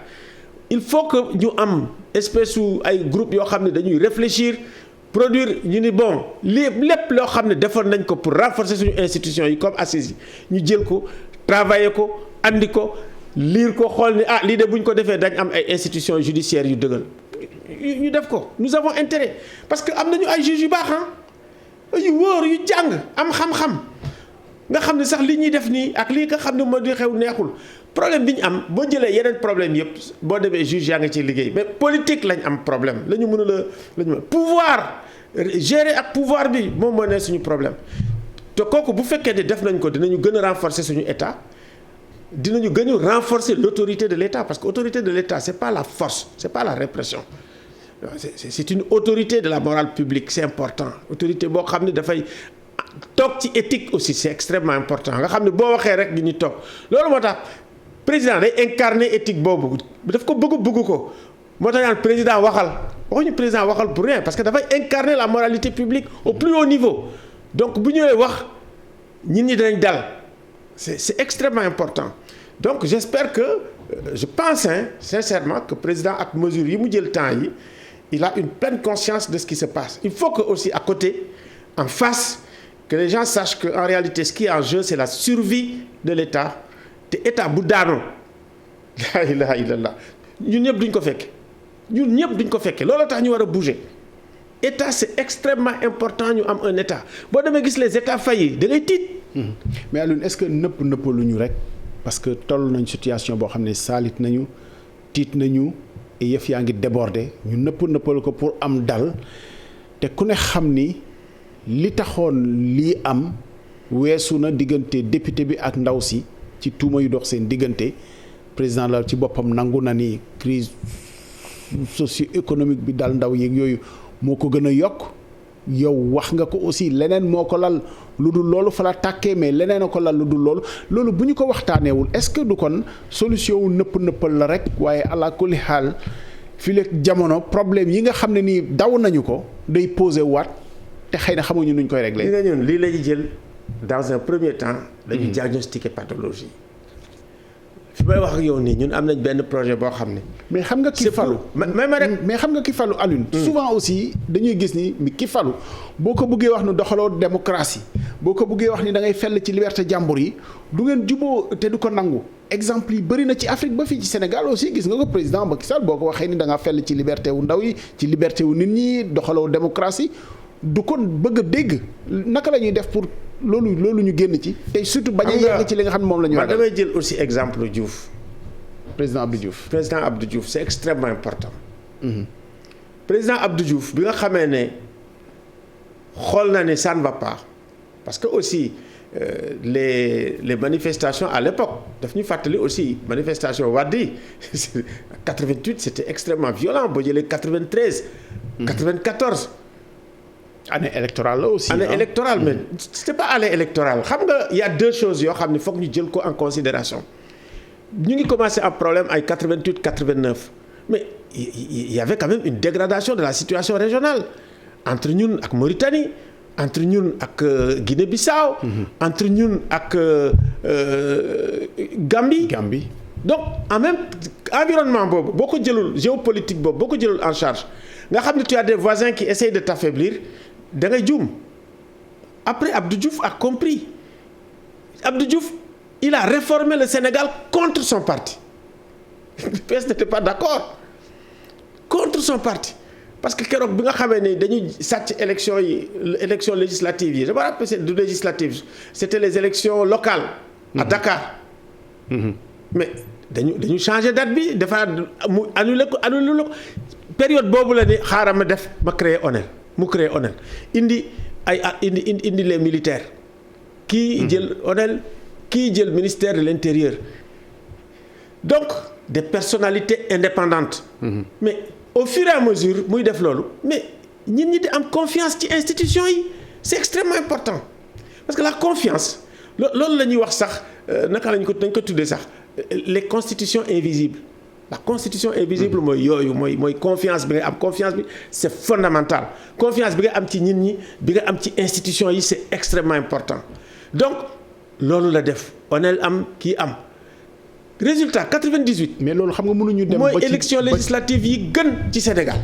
il faut que ñu am espèce su ay groupe yoo xam ne dañuy réfléchir produire ñu ni bon lépp loo xam ne defoon nañ ko pour renforcer suñu institutions yi comme assises yi ñu jël ko travailler ko andi ko. liir ko xool ni lii de bu ñu ko defee dañ am ay institutions judiciaires yu dëggal ñu def ko nous avons intérêt parce que am nañu ay juges yu baax yu wóor yu jàng am xam-xam nga xam ne sax li ñuy def nii ak lii nga xam ne moo di xew neexul problème bi ñu am boo jëlee yeneen problème yëpp boo demee juge yaa nga ciy liggéey mais politique lañ am problème la ñu mën a pouvoir gérer ak pouvoir bi moom moo ne suñu problème te kooku bu fekkee ne def nañ ko dinañu gën a renforcer suñu état. dinañu gën a renforcer l'autorité de l'État parce que autorité de l'État c'est pas la force c'est pas la répression c'est une autorité de la morale publique c'est important autorité boo xam ne dafay toog ci éthique aussi c'est extrêmement important nga xam ne boo waxee rek ñu toog loolu moo tax président day incarner éthique boobu daf ko bëgg ko moo tax naan président waxuñu président waxal pour rien parce que dafay incarner la moralité publique au plus haut niveau donc bu ñëwee wax nit ñi danañ dal c'est extrêmement important donc j'espère que je pense sincèrement que président ak mesure yi mu jël temps yi il a une pleine conscience de ce qui se passe il faut que aussi à côté en face que les gens sachent que en réalité ce qui est en jeu c'est la survie de l'État te État bu daanoo la ilaha illallah ñun ñëpp duñ ko fekke loolu tax ñu war a bouger État c'est extrêmement important ñu am un État boo demee gis les États faillis da ngay tiit. mais Alioune est-ce que nëppaluñu rek parce que toll nañ situation boo xam ne saalit nañu tiit nañu yëf yaa ngi déborder ñu nëppal ko pour am dal te ku ne xam ni li taxoon lii am weesu na diggante député bi ak ndaw si ci tuuma yu dox seen diggante président la ci boppam nangu na ni crise socio-économique bi dal ndaw yeeg yooyu moo ko gën a yokk. yow wax nga ko aussi leneen moo ko lal lu dul loolu fa la tàkkee mais leneen a ko lal lu dul loolu bu ñu ko waxtaaneewul est-ce que du kon solution wu nëppal la rek waaye ala kulli xaal fii léegi jamono problème yi nga xam ne nii daw nañu ko day posé waat te xëy na xamuñu nuñ koy régler. li nga ñun lii la ñu jël dans un premier temps. dañuy diagnostiquer pathologie. fi may wax ak yow nii ñun am nañ benn projet boo xam ne. mais xam nga ki falu mais xam nga ki falu Alioune. souvent aussi dañuy gis ni ki falu boo ko bëggee wax ni doxaloo démocratie boo ko bëggee wax ni da ngay fell ci liberté jàmbur yi du ngeen juboo te du ko nangu exemple yi bëri na ci Afrique ba fii ci Sénégal aussi gis nga ko président Macky Sall boo ko waxee ni da nga fell ci liberté wu ndaw yi ci liberté wu nit ñi doxaloo démocratie du ko bëgg a dégg naka la ñuy def pour. loolu ñu génn ci tey surtout bañ a yegg ci li nga xam ne moom la ñu. damay jël aussi exemple Diouf. président Abdou Diouf c'est extrêmement important. président Abdou Diouf bi nga xamee ne xool na ne ça ne va pas parce que aussi les manifestations à l'époque daf ñu fàttali aussi manifestation Wade yi 88 c'était extrêmement violent boo jëlee 93. 94. année électorale la aussi. année électorale mais c'était pas année électorale xam nga il y a deux choses yoo xam ne foog ñu jël ko en considération ñu ngi commencé am problème ay 88 89 mais il y avait quand même une dégradation de la situation régionale entre ñun ak Mauritanie entre ñun ak Guinée-Bissau. entre ñun ak Gambie. donc en même environnement boobu boo ko jëlul géopolitique boobu boo ko jëlul en charge nga xam ne tu as des voisins qui essayent de t'affaiblir da ngay juum après Abdou Diouf a compris Abdou Diouf il a réformé le Sénégal contre son parti le PS n'était pas d'accord contre son parti parce que keroog bi nga xamee ne dañuy sàcc élection législative yi je me rappelle c'est du législative c'était les élections locales à Dakar mais dañu changer date bi dafa mu annulé ko période boobu la ni xaaral ma créer ONEL mu créer ONEL indi les militaires kii jël ONEL kii jël ministère de l'intérieur donc des personnalités indépendantes mais au fur et à mesure muy def loolu mais nit ñi di am confiance ci institutions yi c'est extrêmement important parce que la confiance loolu la ñuy wax sax naka lañ ko tuddee sax les constitutions invisibles la constitution invisible mooy yooyu mooy confiance bi nga am confiance bi c'est fondamental confiance bi nga am ci nit ñi bi nga am ci institutions yi c'est extrêmement important donc loolu la def onel am kii am résultat 98. mais loolu xam nga mënuñu dem ba ci mooy élection législative yi gën ci Sénégal.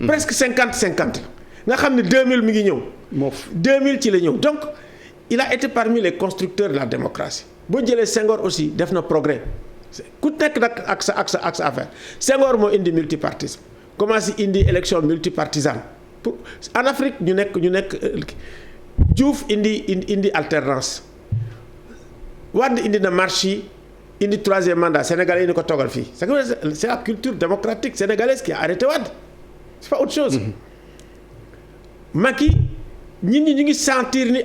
presque 50-50 nga xam ne 2000 mi ngi ñëw. 2000 ci la ñëw donc il a été parmi les constructeurs de la démocratie boo jëlee Senghor aussi def na progrès ku nekk nag ak sa affaire Senghor moo indi multipartisme commencé indi élection multipartisane pour en Afrique ñu nekk Diouf indi alternance Wade indi na marche yi indi troisième mandat sénégalais yi ni ko toogal fii c'est la culture démocratique sénégalaise qui a arrêté Wade c'est pas autre chose. Macky ñi ñu ngi sentir ni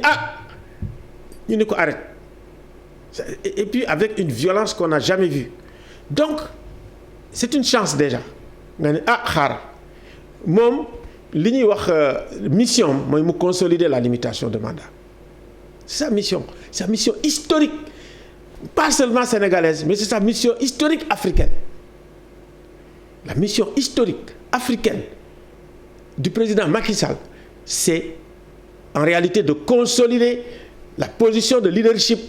ñu ni ko arrête et puis avec une violence qu'on n'a jamais vue donc c'est une chance déjà nga ne xaar moom li ñuy wax mission mooy mu consolider la limitation de mandat c'est sa mission historique pas seulement sénégalaise mais c'est sa mission historique africaine la mission historique africaine du président Macky Sall c'est en réalité de consolider la position de leadership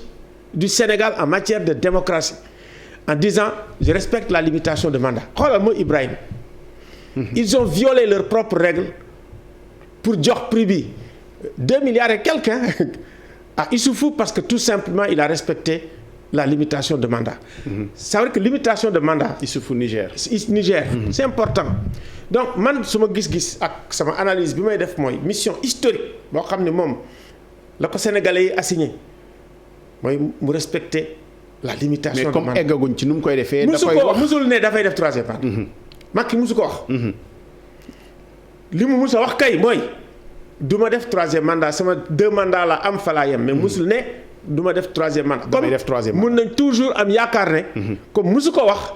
du Sénégal en matière de démocratie en disant je respecte la limitation de mandat xoolal mooy Ibrahim ils ont violé leurs propres règles pour jox prix bi 2 milliards et quelques à Issoufou parce que tout simplement il a respecté la limitation de mandat. Ça veut dire que limitation de mandat. Issoufou Niger. C'est important donc man su ma gis-gis ak sama analyse bi may def mooy mission historique boo xam ne moom la ko Sénégalais yi assigné mooy mu respecter la limitation de mandat. mais comme eggaguñ ci nu mu koy defee. da koy wax musul ne dafay def troisième mandat. Macky musu ko wax. li mu mus a wax kay mooy du ma def troisième mandat sama 2 mandats la am fa laa yem mais musul ne du ma def troisième mandat. damay def troisième mandat mun nañ toujours am yaakaar ne. comme musu ko wax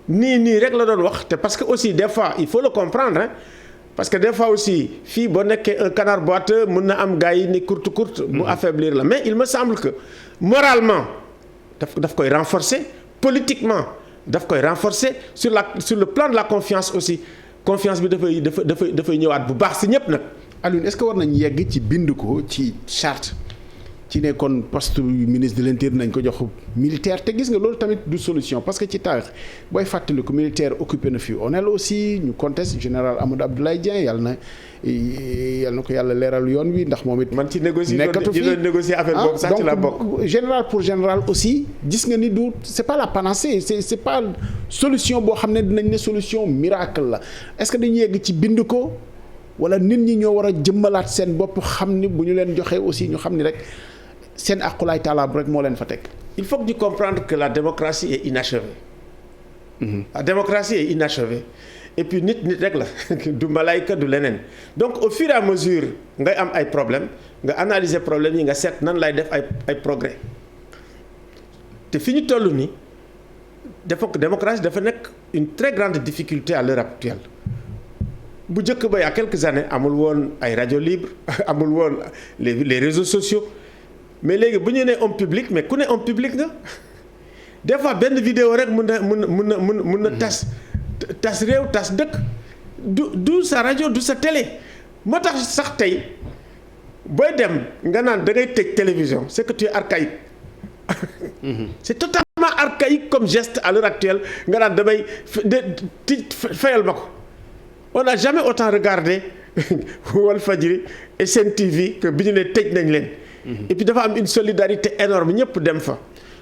nii rek la doon wax te parce que aussi des fois il faut le comprendre hein parce que des fois aussi fii boo nekkee un canard boiteux mun na am gars yi ni courte mu affaiblir la mais il me semble que moralement daf koy renforcer politiquement daf koy renforcer sur le plan de la confiance aussi confiance bi dafay ñëwaat bu baax si ñëpp nag. Alioune est-ce que war nañ yegg ci bind ko ci charte ci ne kon poste ministre de l'intérieur nañ ko jox militaire te gis nga loolu tamit du solution parce que ci taarix booy fàttali ko militaire occupé na fi ONEL aussi ñu conteste général Amadou Abdoulaye Dieng yàlla na ko yàlla leeral yoon wi ndax moom it. man ci négocier nekkatu fi négocier affaire boobu sax ci la bokk. donc général pour général aussi gis nga ni du c'est pas la panacée c'est pas solution boo xam ne dinañ ne solution miracle la est-ce que dañu yegg ci bind ko wala nit ñi ñoo war a jëmmalaat seen bopp xam ni bu ñu leen joxee aussi ñu xam ni rek. seen aqulaay taalaab rek moo leen fa teg. il faut que ñu comprendre que la démocratie est inachevée. La démocratie est inachevée et puis nit rek la du malaayka du leneen donc au fur et à mesure ngay am ay problèmes nga analyser problèmes yi nga seet nan lay def ay progrès te fi ñu toll nii démocratie dafa nekk une très grande difficulté à l'heure actuelle bu njëkk ba il y a quelques années amul woon ay rajo libre amul woon les réseaux sociaux. mais léegi bu ñu nee homme public mais ku ne homme public nga des fois benn vidéo rek mun na tas réew tas dëkk du sa rajo du sa télé moo tax sax tey booy dem nga naan da ngay tëj télévision c'est que tu es archaïque. C'est totalement archaïque comme geste à l'heure actuelle nga naan damay fayal ma ko on n'a jamais autant regardé Walfadjri et Sen TV que bi ñu ne tëj nañ leen. Et puis dafa am une solidarité énorme ñëpp dem fa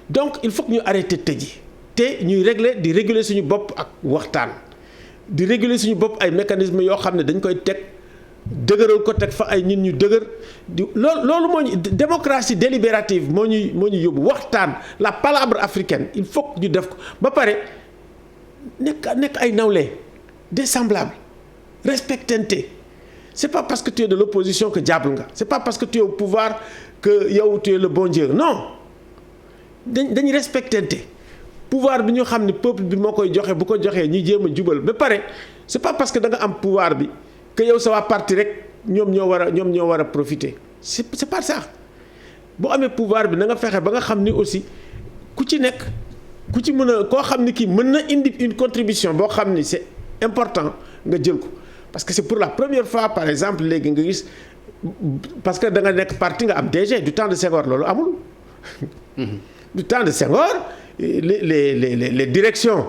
donc il faut que ñu arrêter tëji te ñuy di réguler suñu bopp ak waxtaan di réguler suñu bopp ay mécanismes yoo xam ne dañ koy teg dëgëral ko teg fa ay nit ñu dëgër loolu moo ñu démocratie délibérative moo ñu yóbbu waxtaan la palabre africaine il faut que ñu def ko ba pare nekk ay nawle des semblables respectante c'est pas parce que tu es de l'opposition que diable nga c'est pas parce que tu es au pouvoir que yow tu es le bon Dieu non dañuy respectante pouvoir bi ñu xam ne peuple bi moo koy joxe bu ko joxee ñu jéem a jubal ba pare c'est pas parce que da nga am pouvoir bi que yow sa waa parti rek ñoom ñoo war a profiter c'est pas ça. boo amee pouvoir bi na nga fexe ba nga xam ni aussi ku ci nekk ku ci mën a koo xam ni kii mën na indi une contribution boo xam ni c'est important nga jël ko parce que c'est pour la première fois par exemple léegi nga gis parce que da nga nekk parti nga am DG du temps de Senghor loolu amul. du temps de Senghor les directions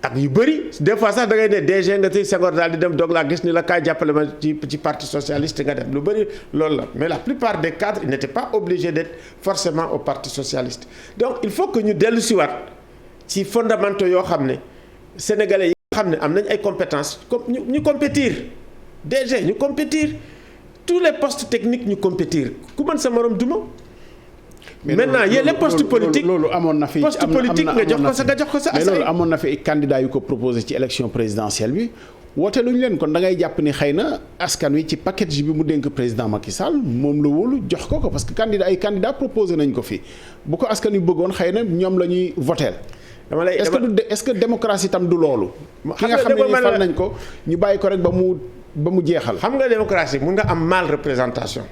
ak yu bëri des fois sax da ngay ne DG nga tey Senghor daal di dem doog laa gis ni la kaay jàppale ma ci parti socialiste nga dem lu bëri loolu la mais la plupart des cadres ils n'étaient pas obligés d'être forcément au parti socialiste donc il faut que ñu dellu siwaat ci fondamentaux yoo xam ne sénégalais yi nga xam ne am nañ ay compétences comme ñu compétir DG ñu compétir tous les postes techniques ñu compétir ku mën sa morom duma maintenant yéen les postes politiques loolu amoon na fi poste politique nga jox ko sa mais loolu amoon na fi ay candidats yu ko proposé ci élection présidentielle bi woote luñu leen kon da ngay jàpp ni xëy na askan wi ci package bi mu dénk président Macky Sall moom la wóolu jox ko parce que ay candidats proposé nañ ko fi bu ko askan wi bëggoon xëy na ñoom la ñuy voteel est-ce que démocratie tam du loolu ki nga xam ne ni fal nañ ko ñu bàyyi ko rek ba mu jeexal xam nga démocratie mun nga am mal représentation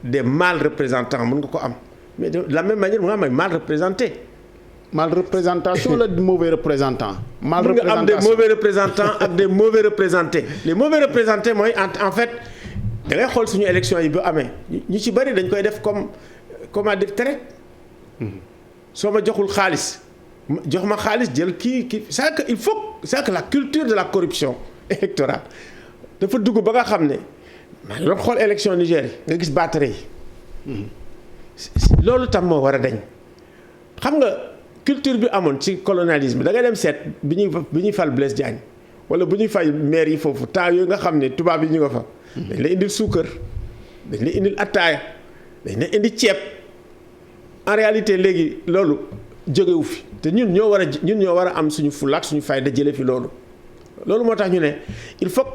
des mal représentants mën nga ko am mais de la même manière mu nga am ay mal représenté. mal représentation la mauvais représentant. mal représentation am des mauvais représentants ak des mauvais représentés les mauvais représentés mooy en fait da ngay xool suñu élection yi bu amee ñu ci bëri dañ koy def comme def tere. soo ma joxul xaalis jox ma xaalis jël kii c'est que il faut c'est que la culture de la corruption électorale dafa dugg ba nga xam ne. maa ngi doon xool élection Niger yi nga gis batterie yi loolu tam moo war a dañ xam nga culture bi amoon ci colonialisme da ngay dem seet bi ñuy fal Blaise Diagne wala bu ñuy fay maire yi foofu temps yooyu nga xam ne tubaab yi ñu nga fa. dañ lay indil suukar dañ lay indil attaaya dañ lay indi ceeb en réalité léegi loolu jógewu fi te ñun ñoo war a am suñu fulla ak suñu fayda jëlee fi loolu moo tax ñu ne il faut.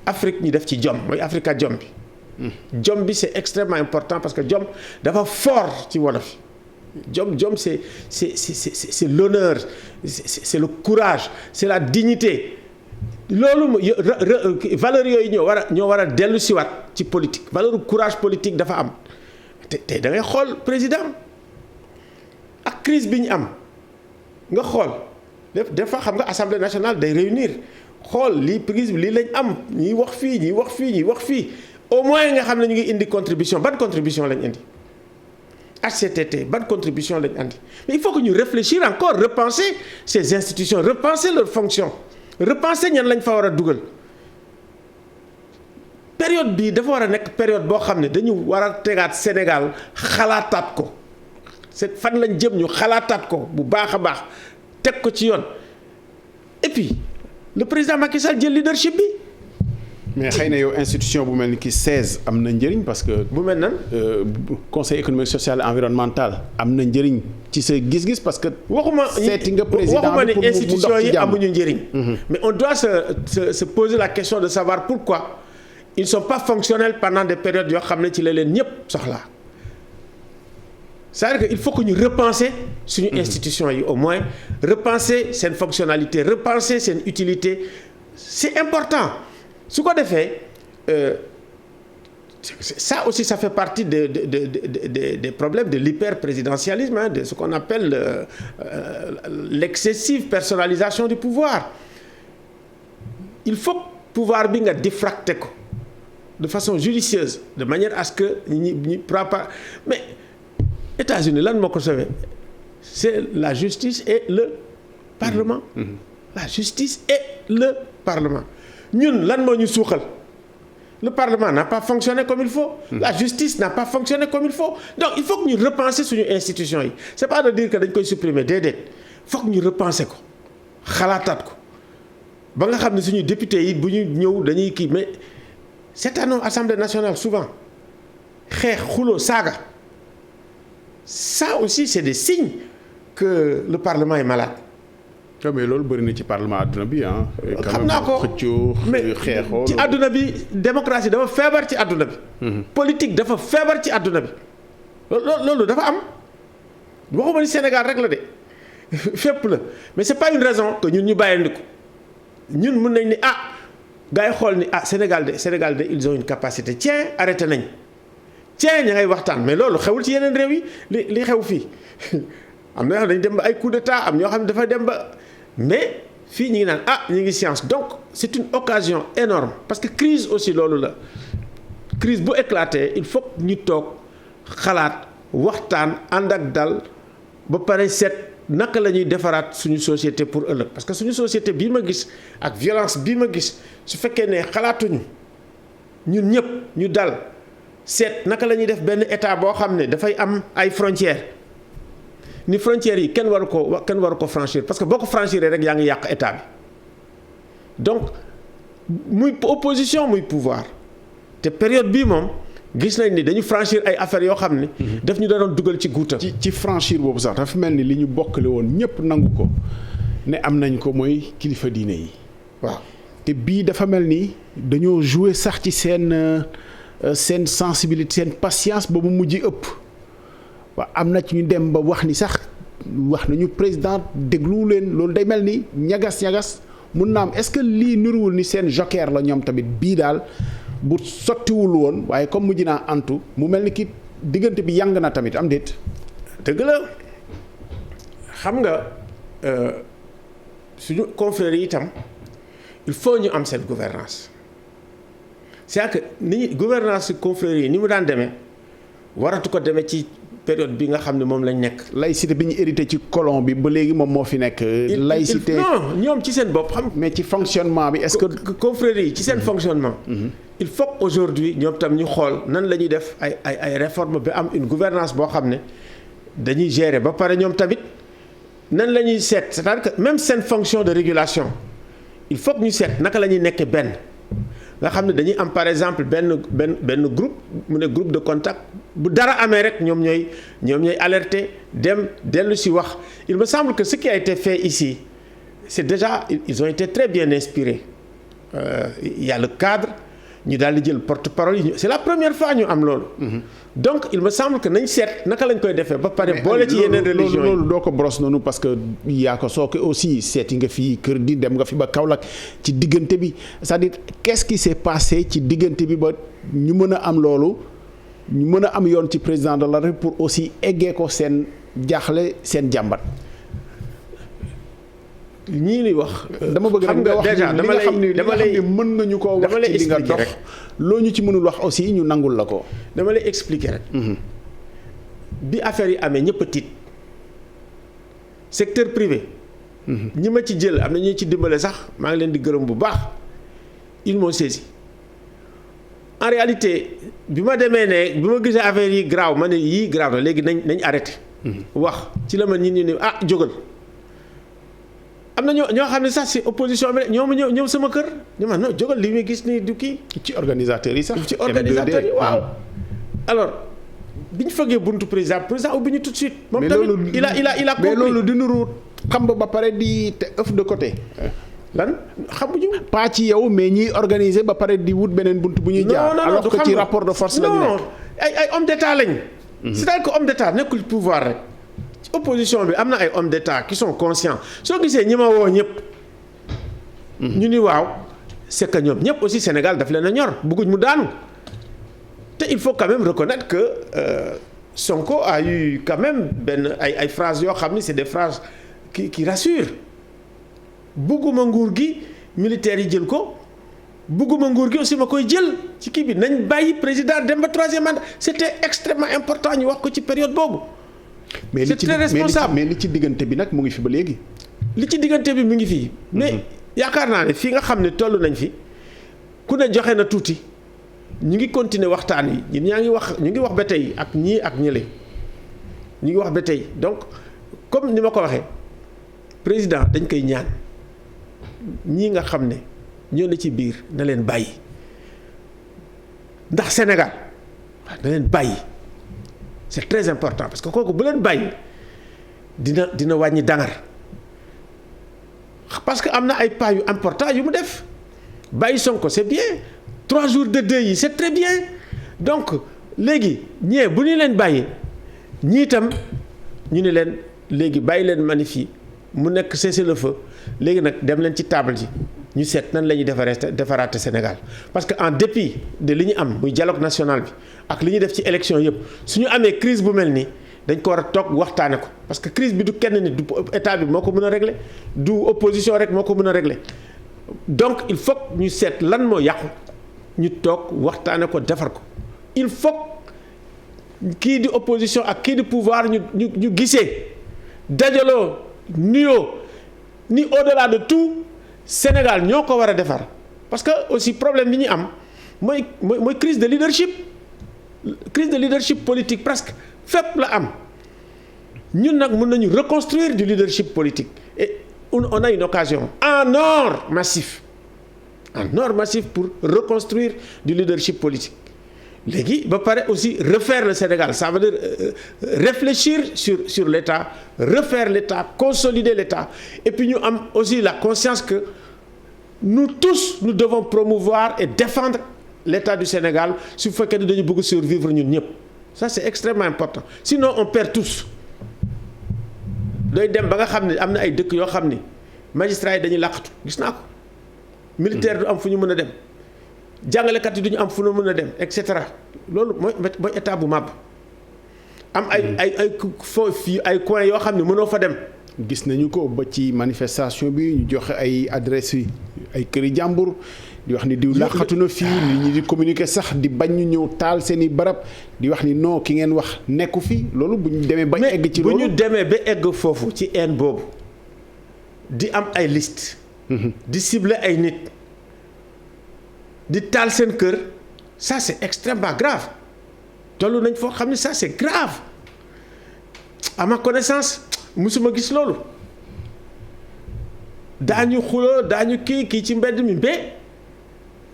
Afrique ñu def ci jom mooy Africa jom bi jom bi c'est extrêmement important parce que jom dafa fort ci wolof jom c'est l'honneur c'est le courage c'est la dignité loolu valeurs yooyu ñoo war a dellu siwaat ci politique valeur courage politique dafa am te da ngay xool président ak crise bi ñu am nga xool des fois xam nga Assemblée nationale day réunir xool lii prise lii lañ am ñiy wax fii au moins nga xam ne ñu ngi indi contribution ban contribution lañ indi HCCT ban contribution lañ indi mais il faut que ñu réfléchir encore repenser ces institutions repenser leurs fonctions repenser ñan lañ fa war a dugal période bii dafa war a nekk période boo xam ne dañu war a tegaat Sénégal xalaataat ko c'est fan lañ jëm ñu xalaataat ko bu baax a baax teg ko ci yoon et puis le président Macky Sall jël leadership bi. mais xëy na yow institution bu mel ni ki 16 am na njëriñ parce que. bu mel nan. conseil économique social et environnemental am na njëriñ ci sa gis-gis parce que. seeti nga président waxuma ni institution yi amuñu njëriñ. mais on doit se poser la question de savoir pourquoi ils ne sont pas fonctionnels pendant des périodes yoo xam ne ci la leen ñëpp soxlaa. c'est-à-dire que il faut que ñu repenser suñu institution yi au moins repenser seen fonctionnalité repenser seen utilité c'est important su ko defee ça aussi ça fait partie des problèmes de l'hyperprésidentialisme de ce qu'on appelle l'excessive personnalisation du pouvoir il faut pouvoir bi nga diffracter ko de façon judicieuse de manière à ce que ñi pas mais États-Unis lan moo ko sauvé c'est la justice et le Parlement. La justice et le Parlement. ñun lan moo ñu suuxal le Parlement n'a pas fonctionné comme il faut. La justice n'a pas fonctionné comme il faut. Donc il faut que ñu repenser suñu institution yi c'est pas de dire que dañ koy supprimer déedéet faut que ñu repenser ko xalaataat ko ba nga xam ne suñu député yi bu ñu ñëw dañuy kii mais seetaanoo Assemblée nationale souvent xeex xuloo saaga. Ça aussi c'est des signes que le Parlement est malade. mais loolu bëri na ci Parlement adduna bi ah. xam naa ko xëccoo xeexoo. ci adduna bi démocratie dafa feebar ci adduna bi. politique dafa feebar ci adduna bi. loolu dafa am waxuma ni Sénégal rek la de fépp la mais c'est pas une raison que ñun ñu bàyyandiku ñun mun nañ ni gars yi xool ni Sénégal de ils ont une capacité tiens arrêté nañ tiens ña ngay waxtaan mais loolu xewul ci yeneen réew yi li xew fii am na yoo xam dañu dem ba ay coup d'état am ñoo xam ne dafa dem ba mais fii ñu ngi naan ñu ngi science donc c'est une occasion énorme parce que crise aussi loolu la crise bu éclaté il faut que ñu toog xalaat waxtaan ànd ak dal ba pare seet naka la ñuy defaraat suñu société pour ëllëg parce que suñu société bii ma gis ak violence bii ma gis su fekkee ne xalaatuñu ñun ñëpp ñu dal seet naka la ñuy def benn état boo xam ne dafay am ay frontières ni frontières yi kenn waru ko franchir parce que boo ko franchiree rek yaa ngi yàq état bi donc muy opposition muy pouvoir te période bii moom gis nañ ni dañu franchir ay affaires yoo xam ne. daf ñu doon dugal ci guuta ci franchir boobu sax dafa mel ni li ñu bokkale woon ñëpp nangu ko ne am nañ ko mooy kilifa diine yi. waaw te bii dafa mel ni dañoo jouer sax ci seen sensibilité seen patience ba mu mujj ëpp. waaw am na ci ñu dem ba wax ni sax wax nañu président déglu leen loolu day mel ni ñagas mun na am est-ce que lii niruwul ni seen joker la ñoom tamit bii daal. bu sottiwul woon waaye comme mujj naa antu mu mel ni ki diggante bi yàng na tamit am déet. dëgg la xam nga suñu confrères yi itam il faut ñu am cette gouvernance c'est-à-dire que ni gouvernance confrères yi ni mu daan demee waratu ko demee ci période bi nga xam ne moom lañ nekk. laïcité bi ñu hérité ci colon bi ba léegi moom moo fi nekk. laïcité non ñoom ci seen bopp xam. mais ci fonctionnement bi est-ce que. confrères yi ci seen fonctionnement. il faut aujourd'hui ñoom tam ñu xool nan la ñuy def ay réformes ba am une gouvernance boo xam ne dañuy gérer ba pare ñoom tamit nan la ñuy seet c'est-à-dire que même seen fonction de régulation il faut que ñu seet naka la ñuy nekkee benn nga xam ne dañuy am par exemple benn groupe mu ne groupe de contact bu dara amee rek ñoom ñooy alerter dem dellu si wax il me semble que ce qui a été fait ici c'est déjà ils ont été très bien inspirés il y a le cadre ñu daal di jël porte-parole yi c'est la première fois ñu am loolu. donc il me semble que nañ seet naka lañ koy defee ba pare boole ci yeneen religion yi loolu doo ko brosse noonu parce que yaa ko soo ko aussi seeti nga fi kër di dem nga fi ba Kaolack ci diggante bi c'est-à-dire qu'est-ce qui s'est passé ci diggante bi ba ñu mën a am loolu ñu mën a am yoon ci président de la République pour aussi eggee ko seen jaaxle seen jàmbat. ñii li wax. dama bëgg rek nga wax dama lay mën nga ñu koo wax ci li nga dox loo ñu ci mënul wax aussi ñu nangul la ko. dama lay expliquer rek. bi affaire yi amee ñëpp a tiit secteur privé. ñi ma ci jël am na ñu ci dimbale sax maa ngi leen di gërëm bu baax ils m'ont saisi en réalité bi ma demee ne bi ma gisee affaire yi graaw ma ne yii graaw na léegi nañ arrêté. wax ci la ma ñit ñu ne jógal. am na ñoo xam ne sax si opposition bi ñoo ma ñëw sama kër ñu ma non jógal li muy gis nii du kii. ci organisateurs yi sax. ci organisateurs yi waaw. alors bi ñu fëggee buntu président ubbi ñu tout de suite. moom tamit il a compris mais loolu di nuru xam ba pare di te ëff de côté. lan xamuñu. pas ci yow mais ñiy organiser ba pare di wut beneen buntu bu ñuy jaar. alors que ci rapport de force lañ nekk. non ay homme d'état lañ. c'est-à-dire que homme d'état nekkul pouvoir rek. opposition bi am na ay hommes d'État qui sont conscients soo gisee ñi ma woo ñëpp. ñu ni waaw c'est que ñoom ñëpp aussi Sénégal daf leen a ñor bëgguñ mu daanu te il faut quand même reconnaître que Sonko a eu quand même ay phrases yoo xam ni c'est des phrases qui rassurent bëgguma nguur gi militaires yi jël ko bëgguma nguur gi aussi ma koy jël ci kii bi nañ bàyyi président dem ba troisième mandat c'était extrêmement important ñu wax ko ci période boobu. c'est très responsable mais li ci diggante bi nag mu ngi fi ba léegi. li ci diggante bi mu ngi fii. mais yaakaar naa ne fii nga xam ne toll nañ fi ku ne joxe na tuuti ñu ngi continuer waxtaan yi ñun ñu ngi wax ba tey ak ñii ak ñële ñu ngi wax ba tey donc comme ni ma ko waxee président dañ koy ñaan ñii nga xam ne ñoo ne ci biir na leen bàyyi ndax Sénégal na leen bàyyi. c'est très important parce que kooku bu leen bàyyi dina wàññi dangar parce que am na ay pas yu important yu mu def bàyyi Sonko c'est bien 3 jours de deuil yi c'est très bien donc léegi ñee bu ñu leen bàyyi ñii itam ñu ne leen léegi bàyyi leen manif yi mu nekk cessez-le-feu léegi nag dem leen ci table ji ñu seet nan la ñuy defaraate Sénégal parce que en dépit de li ñu am muy dialogue national bi ak li ñu def ci élection yëpp su ñu amee crise bu mel nii dañ ko war a toog waxtaane ko parce que crise bi du kenn nit du état bi moo ko mën a régler du opposition rek moo ko mën a régler donc il faut ñu seet lan moo yàqu ñu toog waxtaane ko defar ko il faut kii di opposition ak kii di pouvoir ñu gisee dajaloo nuyoo ni au-delà de tout Sénégal ñoo ko war a defar parce que aussi problème bi ñu am mooy crise de leadership politique presque fépp la am ñun nag mën nañu reconstruire du leadership politique et on a une occasion en or massif pour reconstruire du leadership politique léegi ba pare aussi refaire le Sénégal ça veut dire réfléchir sur l'État refaire l'État consolider l'État et puis ñu am aussi la conscience que nous tous nous devons promouvoir et défendre l'État du Sénégal su fekkee ne dañu bëgg survivre ñun ñëpp ça c'est extrêmement important sinon on perd tous doy dem ba nga xam ne am na ay dëkk yoo xam ni magistrats yi dañuy làqatu gis naa ko militaire du am fu ñu mën a dem jàngalekat yi du ñu am fu ñu mën a dem et cetera loolu mooy état bu màbb am ay foo fii ay coins yoo xam ne mënoo fa dem. gis nañu ko ba ci manifestation bi ñu joxe ay adresse yi ay këri jàmbur di wax ni diw làqatu na fii nit ñi di communiquer sax di bañ ñu ñëw taal seen i barab di wax ni non ki ngeen wax nekku fi loolu bu ñu demee ba egg ci loolu bu ñu demee ba egg foofu ci haine boobu di am ay liste di cibler ay nit di taal seen kër ça c'est extrêmement grave tollu nañ foo xam ne ça c'est grave à ma connaissance musuma gis loolu daañu xuloo daañu kii ci mbedd mi ba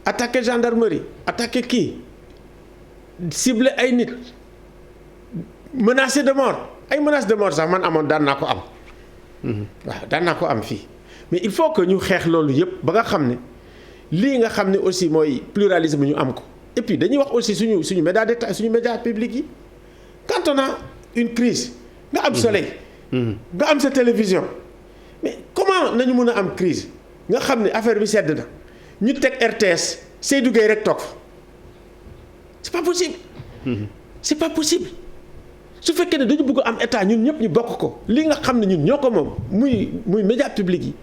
attaquer gendarmerie attaquer kii cibler ay nit menacer de mort ay menace de mort sax man daan naa ko am waaw daan naa ko am fii mais il faut que ñu xeex loolu yëpp ba nga xam ne lii nga xam ne aussi mooy pluralisme ñu am ko et puis dañuy wax aussi suñu média d'état suñu média public yi quand on a une crise nga am soleil nga am sa télévision mais comment nañu mën a am crise nga xam ne affaire bi sedd na ñu teg RTS Seydou Gueye rek toog fa c'est pas possible c'est pas possible su fekkee ne dañu bëgg am état ñun ñëpp ñu bokk ko li nga xam ne ñun ñoo ko moom muy média public yi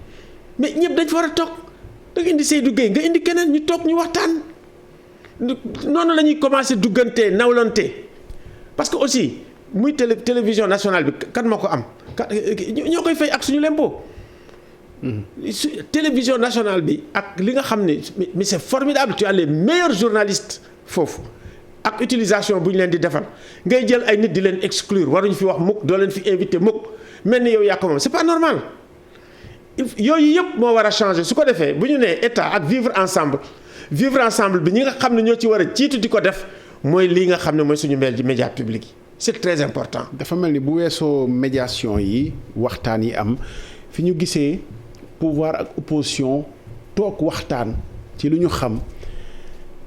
mais ñëpp dañ fa war a toog da nga indi Seydou Gueye nga indi keneen ñu toog ñu waxtaan noonu la ñuy commencer duggante nawlante parce que aussi muy télévision nationale bi kan moo ko am ñoo koy fay ak suñu lempo télévision nationale bi ak li nga xam ne mais c'est formidable tu as les meilleurs journalistes foofu ak utilisation bu ñu leen di defal ngay jël ay nit di leen exclure waruñu fi wax mukk doo leen fi invité mukk mel ni yow yaa ko moom c'est pas normal yooyu yëpp moo war a changer su ko defee bu ñu nee état ak vivre ensemble bi ñi nga xam ne ñoo ci war a jiitu di ko def mooy lii nga xam ne mooy suñu média public yi c'est très important. dafa mel ni bu weesoo médiation yi waxtaan yi am fi ñu gisee pouvoir ak opposition toog waxtaan ci lu ñu xam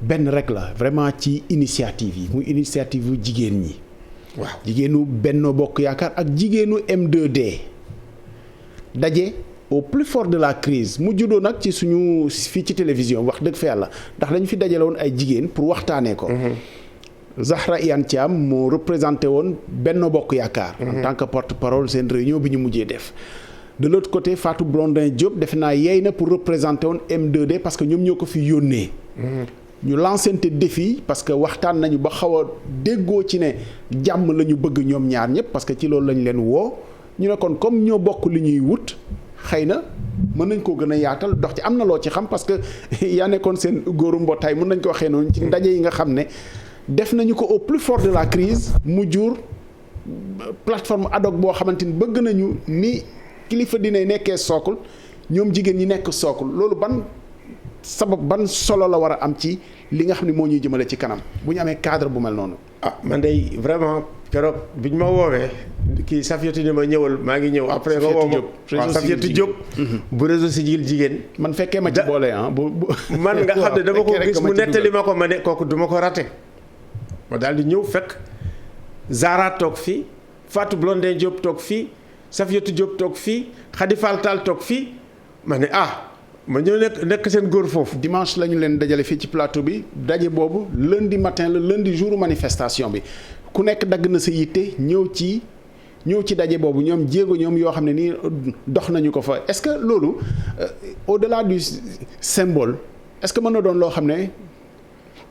benn rek la vraiment ci initiative yi muy initiative yu jigéen ñi. waaw jigéenu Benno Bokk Yaakaar ak jigéenu M2D daje au plus fort de la crise mu juddoo nag ci suñu fii ci télévision wax dëgg fa yàlla ndax dañu fi dajale woon ay jigéen pour waxtaanee ko. Zahra Iyane Thiam moo représenté woon Benno Bokk Yaakaar. en tant que porte-parole seen réunion bi ñu mujjee def. de l'autre côté Fatou Blondin Diop defe naa yey na pour représenter woon M2D parce que ñoom ñoo ko fi yónnee. ñu lancente défi parce que waxtaan nañu ba xaw a déggoo ci ne jàmm la ñu bëgg ñoom ñaar ñëpp parce que ci loolu lañ leen woo ñu ne kon comme ñoo bokk li ñuy wut xëy na mën nañ koo gën a yaatal dox ci am na loo ci xam parce que yaa nekkoon seen góoru mbootaay mën nañ ko waxee noonu ci ndaje yi nga xam ne def nañu ko au plus fort de la crise mu jur plateforme ad hoc boo xamante ni bëgg nañu ni kilifa dina nekkee sookul ñoom jigéen ñi nekk sookul loolu ban solo la war a am ci li nga xam ne moo ñuy jëmale ci kanam bu ñu amee cadre bu mel noonu. man day vraiment keroog bi ñu ma woowee kii Safiatou ni ma ñëwal maa ngi ñëw après nga woo ma waaw Safiatou Diop bu réseau Siggil Jigéen man fekkee ma ci boole man nga xam ne dama ko gis mu nettali ma ko ma ne kooku du ma ko raté ma daal di ñëw fekk Zara toog fii Fatou Blondin Diop toog fii Safiatou Diop toog fii Khady Fall Tall toog fii ma ne ma ñëw nekk seen góor foofu. dimanche la ñu leen dajale fii ci plateau bi daje boobu lundi matin la lundi jour manifestation bi ku nekk dagg na sa yitte ñëw ci daje boobu ñoom jéego ñoom yoo xam ne nii dox nañu ko fa est-ce que loolu au-delà du symbole est-ce que mën na doon loo xam ne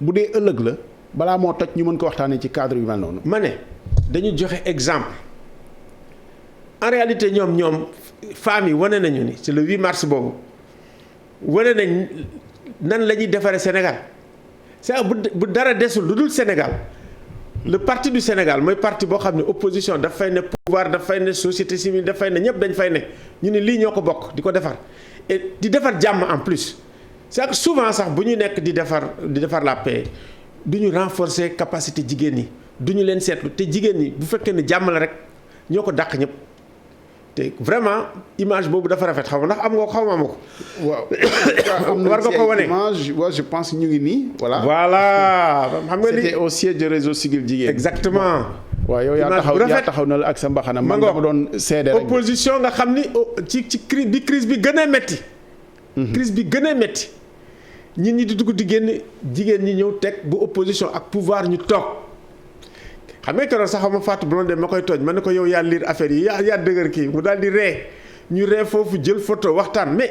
bu dee ëllëg la balaa moo toj ñu mën ko waxtaanee ci cadre yu mel noonu. ma ne dañu joxe exemple en réalité ñoom femmes yi wane nañu ni c'est le 8 mars boobu wane nañ nan la ñuy defaree Sénégal c'est bu dara desul lu dul Sénégal. Le parti du Sénégal mooy parti boo xam ne opposition daf fay ne pouvoir daf fay ne société civile daf fay ne ñëpp dañ fay ne ñu ne lii ñoo ko bokk di ko defar et di defar jàmm en plus c'est que souvent sax bu ñu nekk di defar la paix du ñu renforcer capacité jigéen ñi du ñu leen seetlu te jigéen ñi bu fekkee ne jàmm la rek ñoo ko dàq ñëpp te vraiment image boobu dafa rafet xaw ma ndax am nga ko xaw ma ko. waaw war nga ko wane image waaw je pense ñu ngi nii voilà. xam nga ni c'était au siège de réseau Siggil Jigéen. exactement. waaw yow yaa taxaw na la ak sa mbaxana. man dama doon seede rek opposition nga xam ni ci crise bi gën a métti. crise bi gën a métti. ñit ñi di dugg di génn jigéen ñi ñëw teg bu opposition ak pouvoir ñu toog. xam nga keroog sax ma Fatou Blondin ma koy tooj ma ne ko yow yaa lire affaire yi yaa dëgër kii mu daal di ree ñu ree foofu jël photo waxtaan mais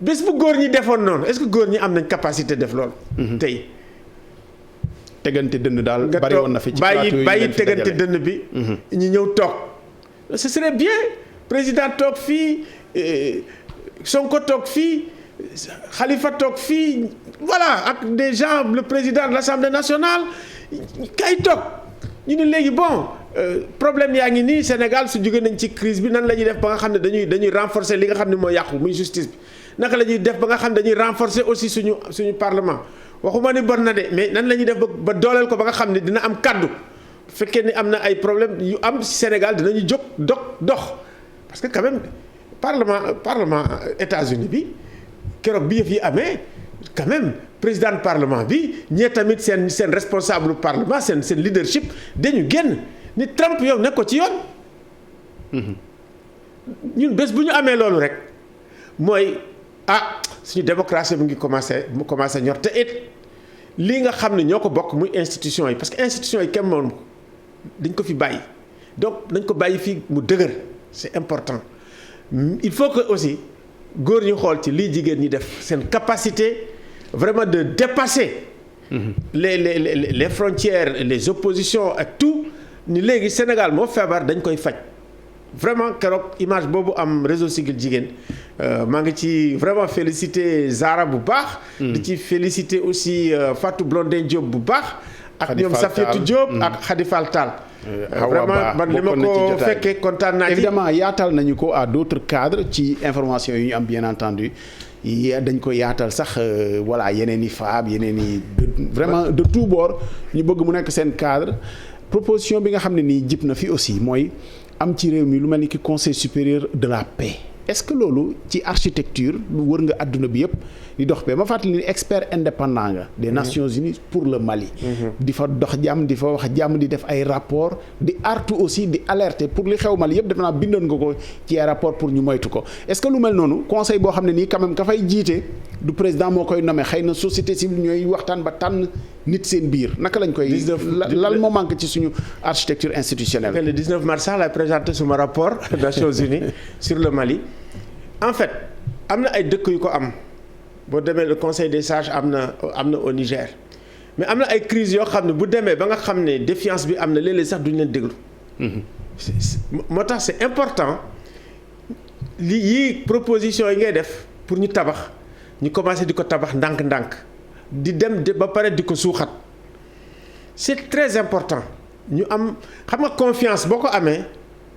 bés bu góor ñi defoon noonu est-ce que góor ñi am nañ capacité def loolu. tey. tegante dënn daal bari woon na fi ci plateau yi bàyyi tegante dënn bi. ñu ñëw toog. ce serait bien président toog fii Sonko toog fii Khalifa toog fii voilà ak des gens le président de l'Assemblée nationale kay toog. ñu ne léegi bon problème yaa ngi nii Sénégal su jóge nañ ci crise bi nan la ñuy def ba nga xam ne dañuy renforcer li nga xam ne mooy yàqu muy justice bi naka la ñuy def ba nga xam ne dañuy renforcer aussi suñu parlement waxuma ni bon na de mais nan la ñuy def ba dooleel ko ba nga xam ne dina am kaddu bu fekkee ni am na ay problème yu am ci Sénégal dinañu jóg dox parce que quand même parlement États-Unis bi keroog bi yëf yi amee quand même président parlement bi ñee tamit seen responsable parlement seen leadership dañu génn ni Trump yow nekk ko ci yoon. ñun bés bu ñu amee loolu rek mooy suñu démocratie mu commencé ñor te it lii nga xam ne ñoo ko bokk muy institution yi parce que institution yi kenn moom dañ ko fi bàyyi donc dañ ko bàyyi fii mu dëgër c'est important il faut que aussi góor ñu xool ci lii jigéen ñi def seen capacité. Vraiment de dépasser les frontières les oppositions ak tout ni léegi Sénégal moo feebar dañ koy faj vraiment keroog image boobu am réseau Siggil Jigéen maa ngi ci vraiment féliciter Zara bu baax. di ci féliciter aussi Fatou Blondin Diop bu baax. ak ñoom Safiatou Diop ak Khady Fall Tall. vraiment man li ma ko fekkee kontaan naa ci. évidemment yaatal nañu ko à d'autres cadres ci information yi ñu am bien entendu dañ ko yaatal sax voilà yeneen i faab yeneen i vraiment de tout bord ñu bëgg mu nekk seen cadre proposition bi nga xam ne nii jib na fi aussi mooy am ci réew mi lu mel ni ki conseil supérieur de la paix est-ce que loolu ci architecture lu wër nga àdduna bi yëpp di dox ba ma fàttali ni expert indépendant nga des Nations Unies pour le Mali di fa dox jàmm di fa wax jàmm di def ay rapport di artu aussi di alerter pour li xew Mali yëpp def naa bindoon nga ko ci ay rapport pour ñu moytu ko est-ce que lu mel noonu conseil boo xam ne nii quand même ka fay jiite du président moo koy nommé xëy na société civile ñooy waxtaan ba tànn nit seen biir naka lañ koy lan moo manque ci suñu architecture institutionnelle. Le 19 mars sax lay présenté suma rapport Nations Unies sur le Mali en fait am na ay dëkk yu ko am boo demee le conseil des sages am na au Niger mais am na ay crises yoo xam ne bu demee ba nga xam ne défiance bi am na léeg-léeg sax duñu leen déglu. moo tax c'est important yii proposition yi ngay def pour ñu tabax ñu commencer di ko tabax ndànk-ndànk di dem ba pare di ko suuxat c'est très important ñu am xam nga confiance boo ko amee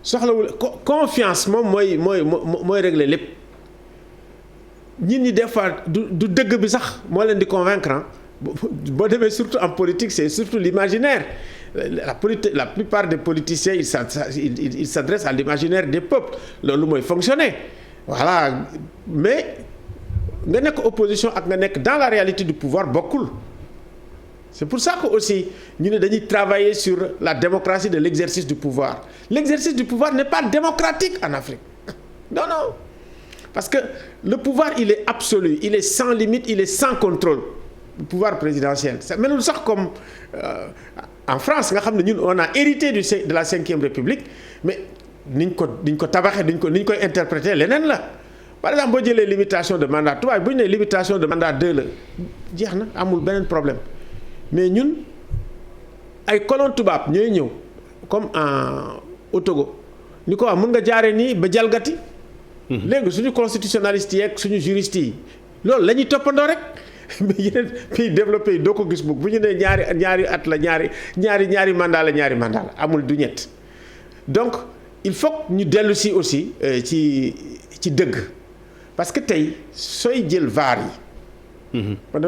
soxlawul confiance moom mooy régler lépp. nit ñi des fois du dëgg bi sax moo leen di convaincre boo demee surtout en politique c'est surtout l'imaginaire la plupart des politiciens ils s'adressent à l'imaginaire des peuples loolu mooy fonctionner voilà mais nga nekk opposition ak nga nekk dans la réalité du pouvoir bokkul c'est pour ça que aussi ñu ne dañuy travailler sur la démocratie de l'exercice du pouvoir l'exercice du pouvoir n'est pas démocratique en Afrique non parce que le pouvoir il est absolu, il est sans limite, il est sans contrôle, le pouvoir présidentiel. Ça melul sax comme en France nga xam ne ñun on a hérité de la 5e République, mais niñ ko tabaxee niñ koy interpréter leneen la. Par exemple boo jëlee limitation de mandat tubaab bu ñu nee limitation de mandat 2 la jeex na, amul beneen problème, mais ñun ay colon tubaab ñooy ñëw comme au Togo ñu ko wax mun nga jaaree nii ba jalgati. léegi suñu constitutionnaliste yi ak suñu juriste yi loolu la ñuy toppandoo rek mais yeneen pays développé yi doo ko gis bu ñu nee ñaari at la ñaari mandat la amul du ñett. Donc il faut ñu dellu si aussi ci dëgg parce que tey sooy jël vaar yi. man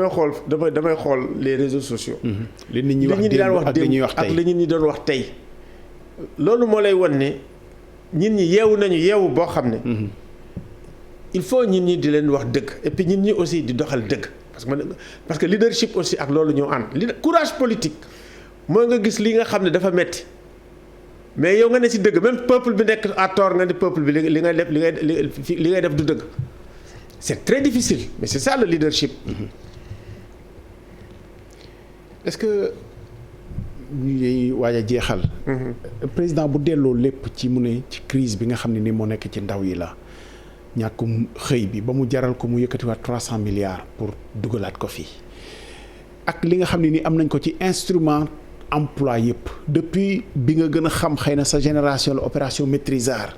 damay xool les réseaux sociaux. li nit ñi wax démb ak li ñuy wax tey ak li nit ñi doon wax tey. loolu moo lay won ne nit ñi yeewu boo xam ne. il faut nit ñi di leen wax dëgg et puis nit ñi aussi di doxal dëgg parce que leadership aussi ak loolu ñoo ànd courage politique mooy nga gis li nga xam ne dafa metti mais yow nga ne ci dëgg même peuple bi nekk à tort nga ne peuple bi li ngay def du dëgg c'est très difficile mais c'est ça le leadership. Est-ce que ñuy waaj a jeexal. président bu delloo lépp ci mu ne ci crise bi nga xam ne ni moo nekk ci ndaw yi la ñàkkum xëy bi ba mu jaral ko mu yëkkatiwaat 300 milliards pour dugalaat ko fii ak li nga xam ne ni am nañ ko ci instrument emploi yëpp depuis bi nga gën a xam xëy na sa génération la opération maîtrisard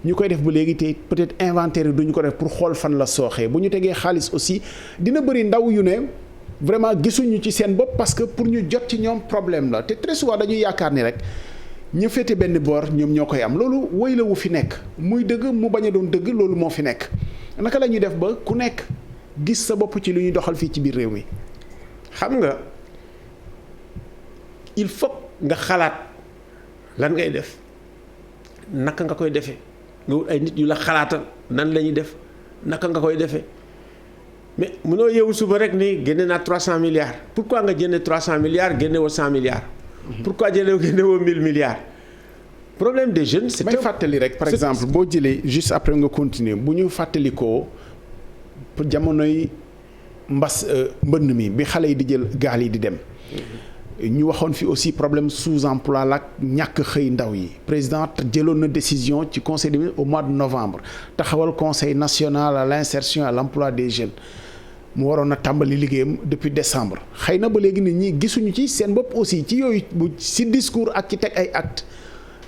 ñu koy def ba léegi te peut-être inventaire yi duñu ko def pour xool fan la sooxee bu ñu tegee xaalis aussi dina bëri ndaw yu ne vraiment gisuñu ci seen bopp parce que pour ñu jot ci ñoom problème la te très souvent dañuy yaakaar ni rek ñu féete benn boor ñoom ñoo koy am loolu woy la wu fi nekk muy dëgg mu bañ a doon dëgg loolu moo fi nekk naka la ñuy def ba ku nekk gis sa bopp ci lu ñuy doxal fii ci biir réew mi. xam nga il faut nga xalaat lan ngay def naka nga koy defee nga wut ay nit yu la xalaatal nan la ñuy def naka nga koy defee mais mënoo yeewu suba rek ni génne naa 300 milliards pourquoi nga génne 300 milliards génne woo 100 milliards. pourquoi génne woo 1000 milliards. problème des jeunes c'est may fàttali rek par exemple boo jëlee juste après nga continuer bu ñu fàttalikoo jamonoy mbënn mi bi xale yi di jël gaal yi di dem. ñu waxoon fi aussi problème sous-emploi la ak ñàkk xëy ndaw yi président jëloon na décision ci conseil des ministres au mois de novembre taxawal conseil national à l'insertion et à l'emploi des jeunes mu waroon a tàmbali liggéeyam depuis décembre xëy na ba léegi nit ñi gisuñu ci seen bopp aussi ci yooyu bu ci discours ak ci teg ay actes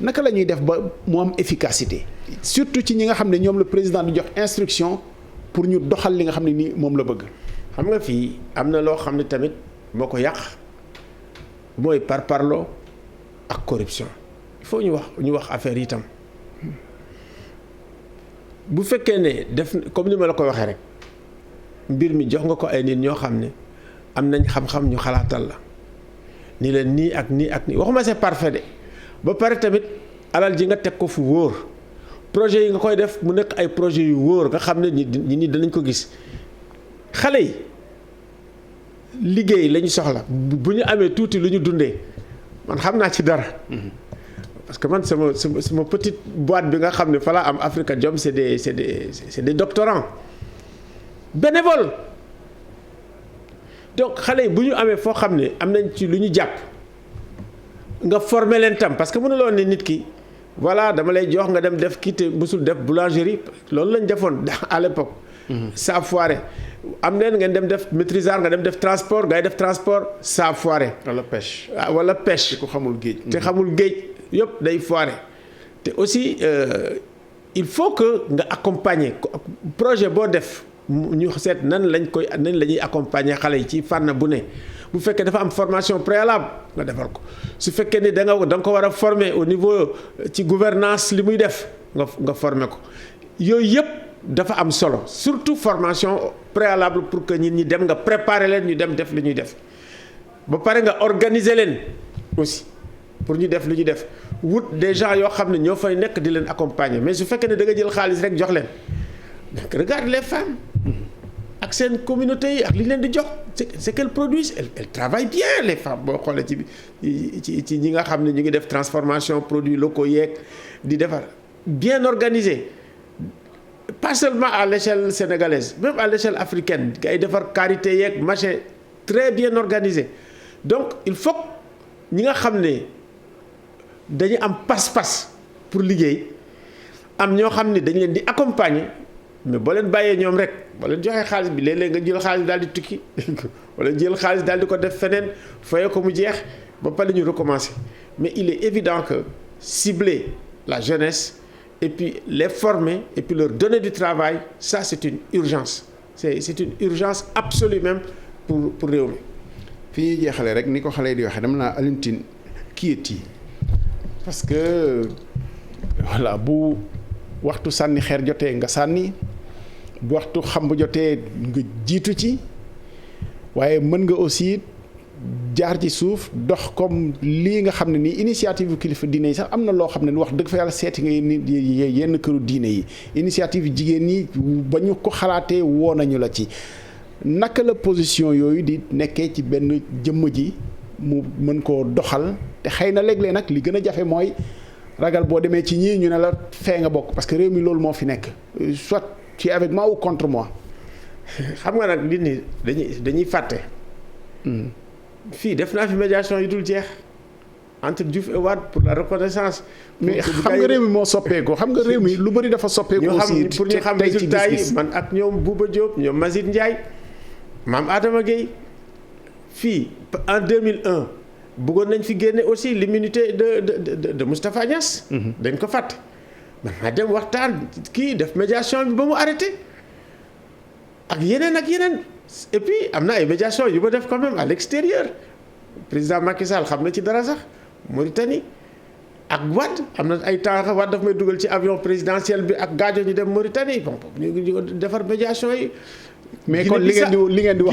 naka la ñuy def ba mu am efficacité surtout ci ñi nga xam ne ñoom le président di jox instruction pour ñu doxal li nga xam ne nii moom la bëgg. xam nga fii am na loo xam ne tamit moo ko yàq. mooy parparloo ak corruption il faut ñu wax affaire yi itam bu fekkee ne def comme ni ma la ko waxee rek mbir mi jox nga ko ay nit ñoo xam ne am nañ xam-xam ñu xalaatal la ni leen nii ak nii ak nii waxuma c'est parfait de ba pare tamit alal ji nga teg ko fu wóor projet yi nga koy def mu nekk ay projet yu wóor nga xam ne ñi danañ ko gis xale yi liggéey lañu soxla bu ñu amee tuuti lu ñu dundee man xam naa ci dara parce que man sama petite boîte bi nga xam ne fa laa am Africa Jom c'est des doctorants bénévoles donc xale yi bu ñu amee foo xam ne am nañ ci lu ñu jàpp nga former leen tam parce que mënuloo ne nit ki voilà dama lay jox nga dem def kii te mësul def boulangerie loolu lañ defoon à l'époque ça a foiré am neen ngeen dem def maîtrisard nga dem def transport ngay def transport ça a foiré. wala pêche. te ko xamul géej. te xamul géej yëpp day foiré te aussi il faut que nga accompagner projet boo def ñu seet nan la ñuy accompagner xale yi ci fànn bu ne bu fekkee dafa am formation préalable nga defal ko su fekkee ni da nga ko war a former au niveau ci gouvernance li muy def nga former ko yooyu yëpp. dafa am solo surtout formation préalable pour que nit ñi dem nga préparer leen ñu dem def li ñuy def ba pare nga organiser leen aussi pour ñu def li ñuy def wut des gens yoo xam ne ñoo fay nekk di leen accompagner mais su fekkee ne da nga jël xaalis rek jox leen regarde les femmes ak seen communauté yi ak li ñu leen di jox c'est qu'elles produisent elles travaillent bien les femmes boo xoolee ci ñi nga xam ne ñu ngi def transformation produits locaux yeeg di defar bien organisé pas seulement à l'échelle sénégalaise même à l'échelle africaine ay defar karité yeeg machin très bien organisé donc il faut ñi nga xam ne dañu am pas-pas pour liggéey am ñoo xam ne dañu leen di accompagner mais boo leen bàyyee ñoom rek boo leen joxee xaalis bi léeg-léeg nga jël xaalis daal di tukki wala jël xaalis daal di ko def feneen fayee ko mu jeex ba pare ñu recommencer mais il est évident que cibler la jeunesse et puis les former et puis leur donner du travail ça c'est une urgence c'est une urgence absolue même pour réew mi. fi ñuy jeexalee rek ni ko xale yi di waxee dama naa Alioune Tine kii parce que voilà bu waxtu sànni xeer jotee nga sànni bu waxtu xamb jotee nga jiitu ci waaye mën nga aussi jaar ci suuf dox comme lii nga xam ne nii initiative kilifa diine yi sax am na loo xam ne wax dëgg fa yàlla seeti nga yenn këru diine yi initiative jigéen ñi ba ñu ko xalaatee woo nañu la ci naka la position yooyu di nekkee ci benn jëmm ji mu mën koo doxal te xëy na léeg-léeg nag li gën a jafe mooy ragal boo demee ci ñii ñu ne la fee nga bokk parce que réew mi loolu moo fi nekk soit tu es avec moi ou contre moi. xam nga nag nit ñi dañuy fàtte. fii def naa fi médiation yu dul jeex entre Diouf et Wade pour la reconnaissance. mais xam nga réew mi moo soppeeku xam nga réew mi lu bëri dafa soppeeku. aussi pour ñu xam résultat yi man ak ñoom Bouba Diop ñoom Mazid Ndiaye Mame Adama Gueye fii en 2001 bëggoon nañ fi génne aussi l'immunité de Moustapha Niasse. dañ ko fàtte. man maa dem waxtaan kii def médiation bi ba mu arrêté ak yeneen. et puis am na ay médiation yu ma def quand même à l'extérieur président Macky Sall xam na ci dara sax Mauritanie ak Wade am na ay temps Wade daf may dugal ci avion présidentiel bi ak gaajo ñu dem Mauritanie bon ñu defar médiation yi. mais kon li ngeen di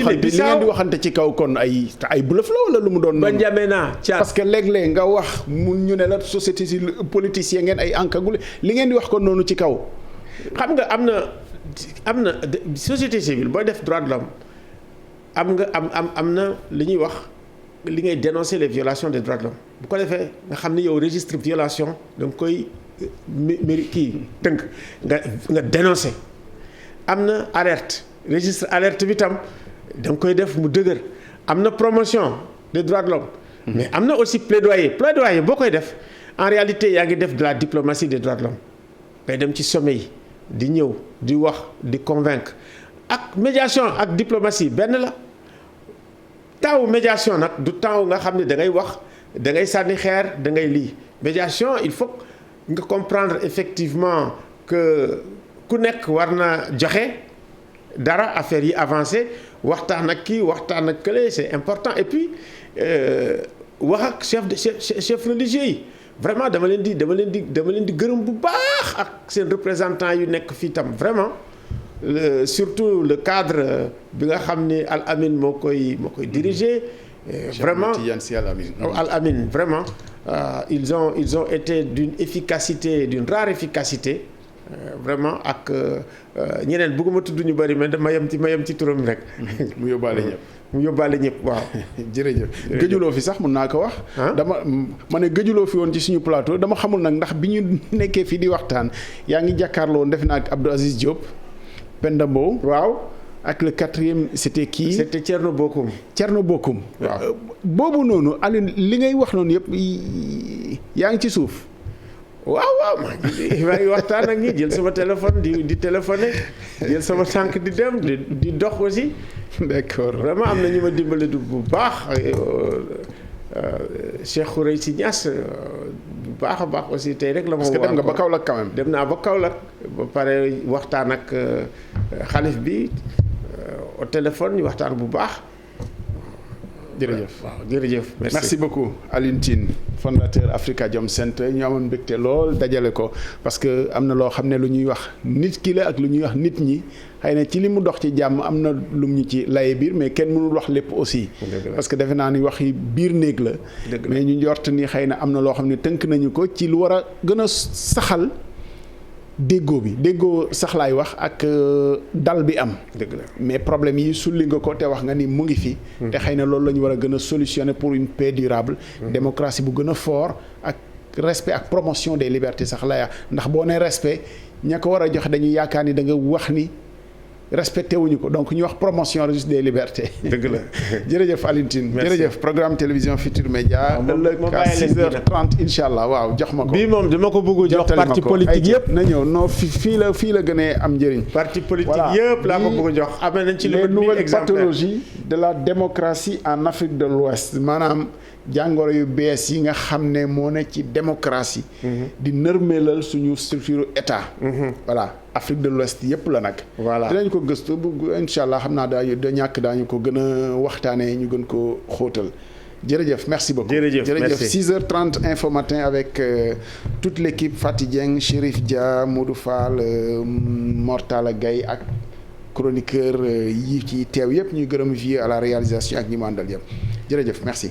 waxante ci kaw kon ay bluff la wala lu mu doon. N'Djamena Thiat parce que léeg-léeg nga wax mu ñu ne la société si politicien ngeen ay encagulé li ngeen di wax kon noonu ci kaw. xam nga am na société civile booy def droit de l'homme am na li ñuy wax li ngay dénoncer les violations des droits de l'homme bu ko defee nga xam ni yow registre violation da nga koy tënk nga dénoncer am na alerte registre alerte bi tam da nga koy def mu dëgër am na promotion des droits de l'homme mais am na aussi plaidoyer boo koy def en réalité yaa ngi def de la diplomatie des droits de l'homme ngay dem ci sommet yi di ñëw di wax di convaincre ak médiation ak diplomatie benn la temps médiation nag du temps nga xam ne da ngay wax da ngay sànni xeer da ngay lii médiation il faut nga comprendre effectivement que ku nekk war na joxe dara affaire yi avancé waxtaan ak kii waxtaan ak kële c'est important et puis wax ak chef religieux yi vraiment dama leen di gërëm bu baax ak seen représentant yu nekk fii tam vraiment surtout le cadre bi nga xam ni Al Amin moo koy diriger. vraiment Al Amin vraiment ils ont été d'une rare efficacité vraiment ak ñeneen bëgguma tudd ñu bari mais ma yem ci turam rek. mu yóbbaale ñëpp waaw. jërëjëf gëjuloo fi sax mun naa ko wax. ma ne gëjuloo fi woon ci suñu plateau dama xamul nag ndax bi ñu nekkee fii di waxtaan yaa ngi jàkkaarloo woon defe naa ak Abdou Aziz Diop. Penda Mbow. waaw ak le quatrième c'était qui. c'était Thierno Bocoum. waaw boobu noonu Alioune li ngay wax noonu yëpp yaa ngi ci suuf. waaw maa ngi waxtaan ak ñi jël sama téléphone di téléphoner jël sama tànk di dem di dox aussi. d'accord vraiment am na ñu ma dimbale du bu baax Cheikh Khoureychi Niass bu baax a baax aussi tey rek la ma. parce que dem nga ba Kaolack quand même. dem naa ba Kaolack ba pare waxtaan ak xalif bi au téléphone ñu waxtaan bu baax. jërëjëf waaw jërëjëf. merci beaucoup Alioune Tine fondateur Afrikajom Center ñu amoon mbégte lool dajale ko parce que am na loo xam ne lu ñuy wax nit ki la ak lu ñuy wax nit ñi xëy na ci li mu dox ci jàmm am na lum ñu ci laye biir mais kenn mënul wax lépp aussi. parce que defe naa ni wax yi biir néeg la. mais ñu njort ni xëy na am na loo xam ne tënk nañu ko ci lu war a gën a saxal déggoo sax laay wax ak dal bi am. dëgg la mais problème yi sulli nga ko te wax nga ni mu ngi fi. te xëy na loolu la ñu war a gën a solutionner pour une paix durable. démocratie bu gën a fort ak respect ak promotion des libertés sax laaya ndax boo nee respect ña ko war a joxe dañuy yaakaar ni da nga wax ni respecté wuñu ko donc ñu wax promotion registre des libertés. dëgg la jërëjëf Alioune Tine. jërëjëf programme télévision Futurs Médias. ëllëg à 6h30 incha allah waaw jox ma ko. bii moom dama ko bëgg jox parti politique yëpp. na ñëw non fii la gënee am njëriñ. parti politique yëpp laa ko bëgg jox. amee nañ ci les nouvelles pathologies de la démocratie en Afrique de l'Ouest maanaam jàngoro yu bees yi nga xam ne moo ne ci démocratie. di nërmeelal suñu structure état. voilà. Afrique de l'Ouest yëpp la nag. voilà dinañ ko gëstu bu incha allah xam naa daañu ko gën a waxtaanee ñu gën ko xóotal jërëjëf merci beaucoup. jërëjëf 6h30 Info Matin avec toute l'équipe Fati Dieng Chérif Dia Modou Fall Mortala Gaye ak chroniqueur yi ci teew yëpp ñuy gërëm vie à la réalisation ak ñi mu àndal yëpp jërëjëf merci.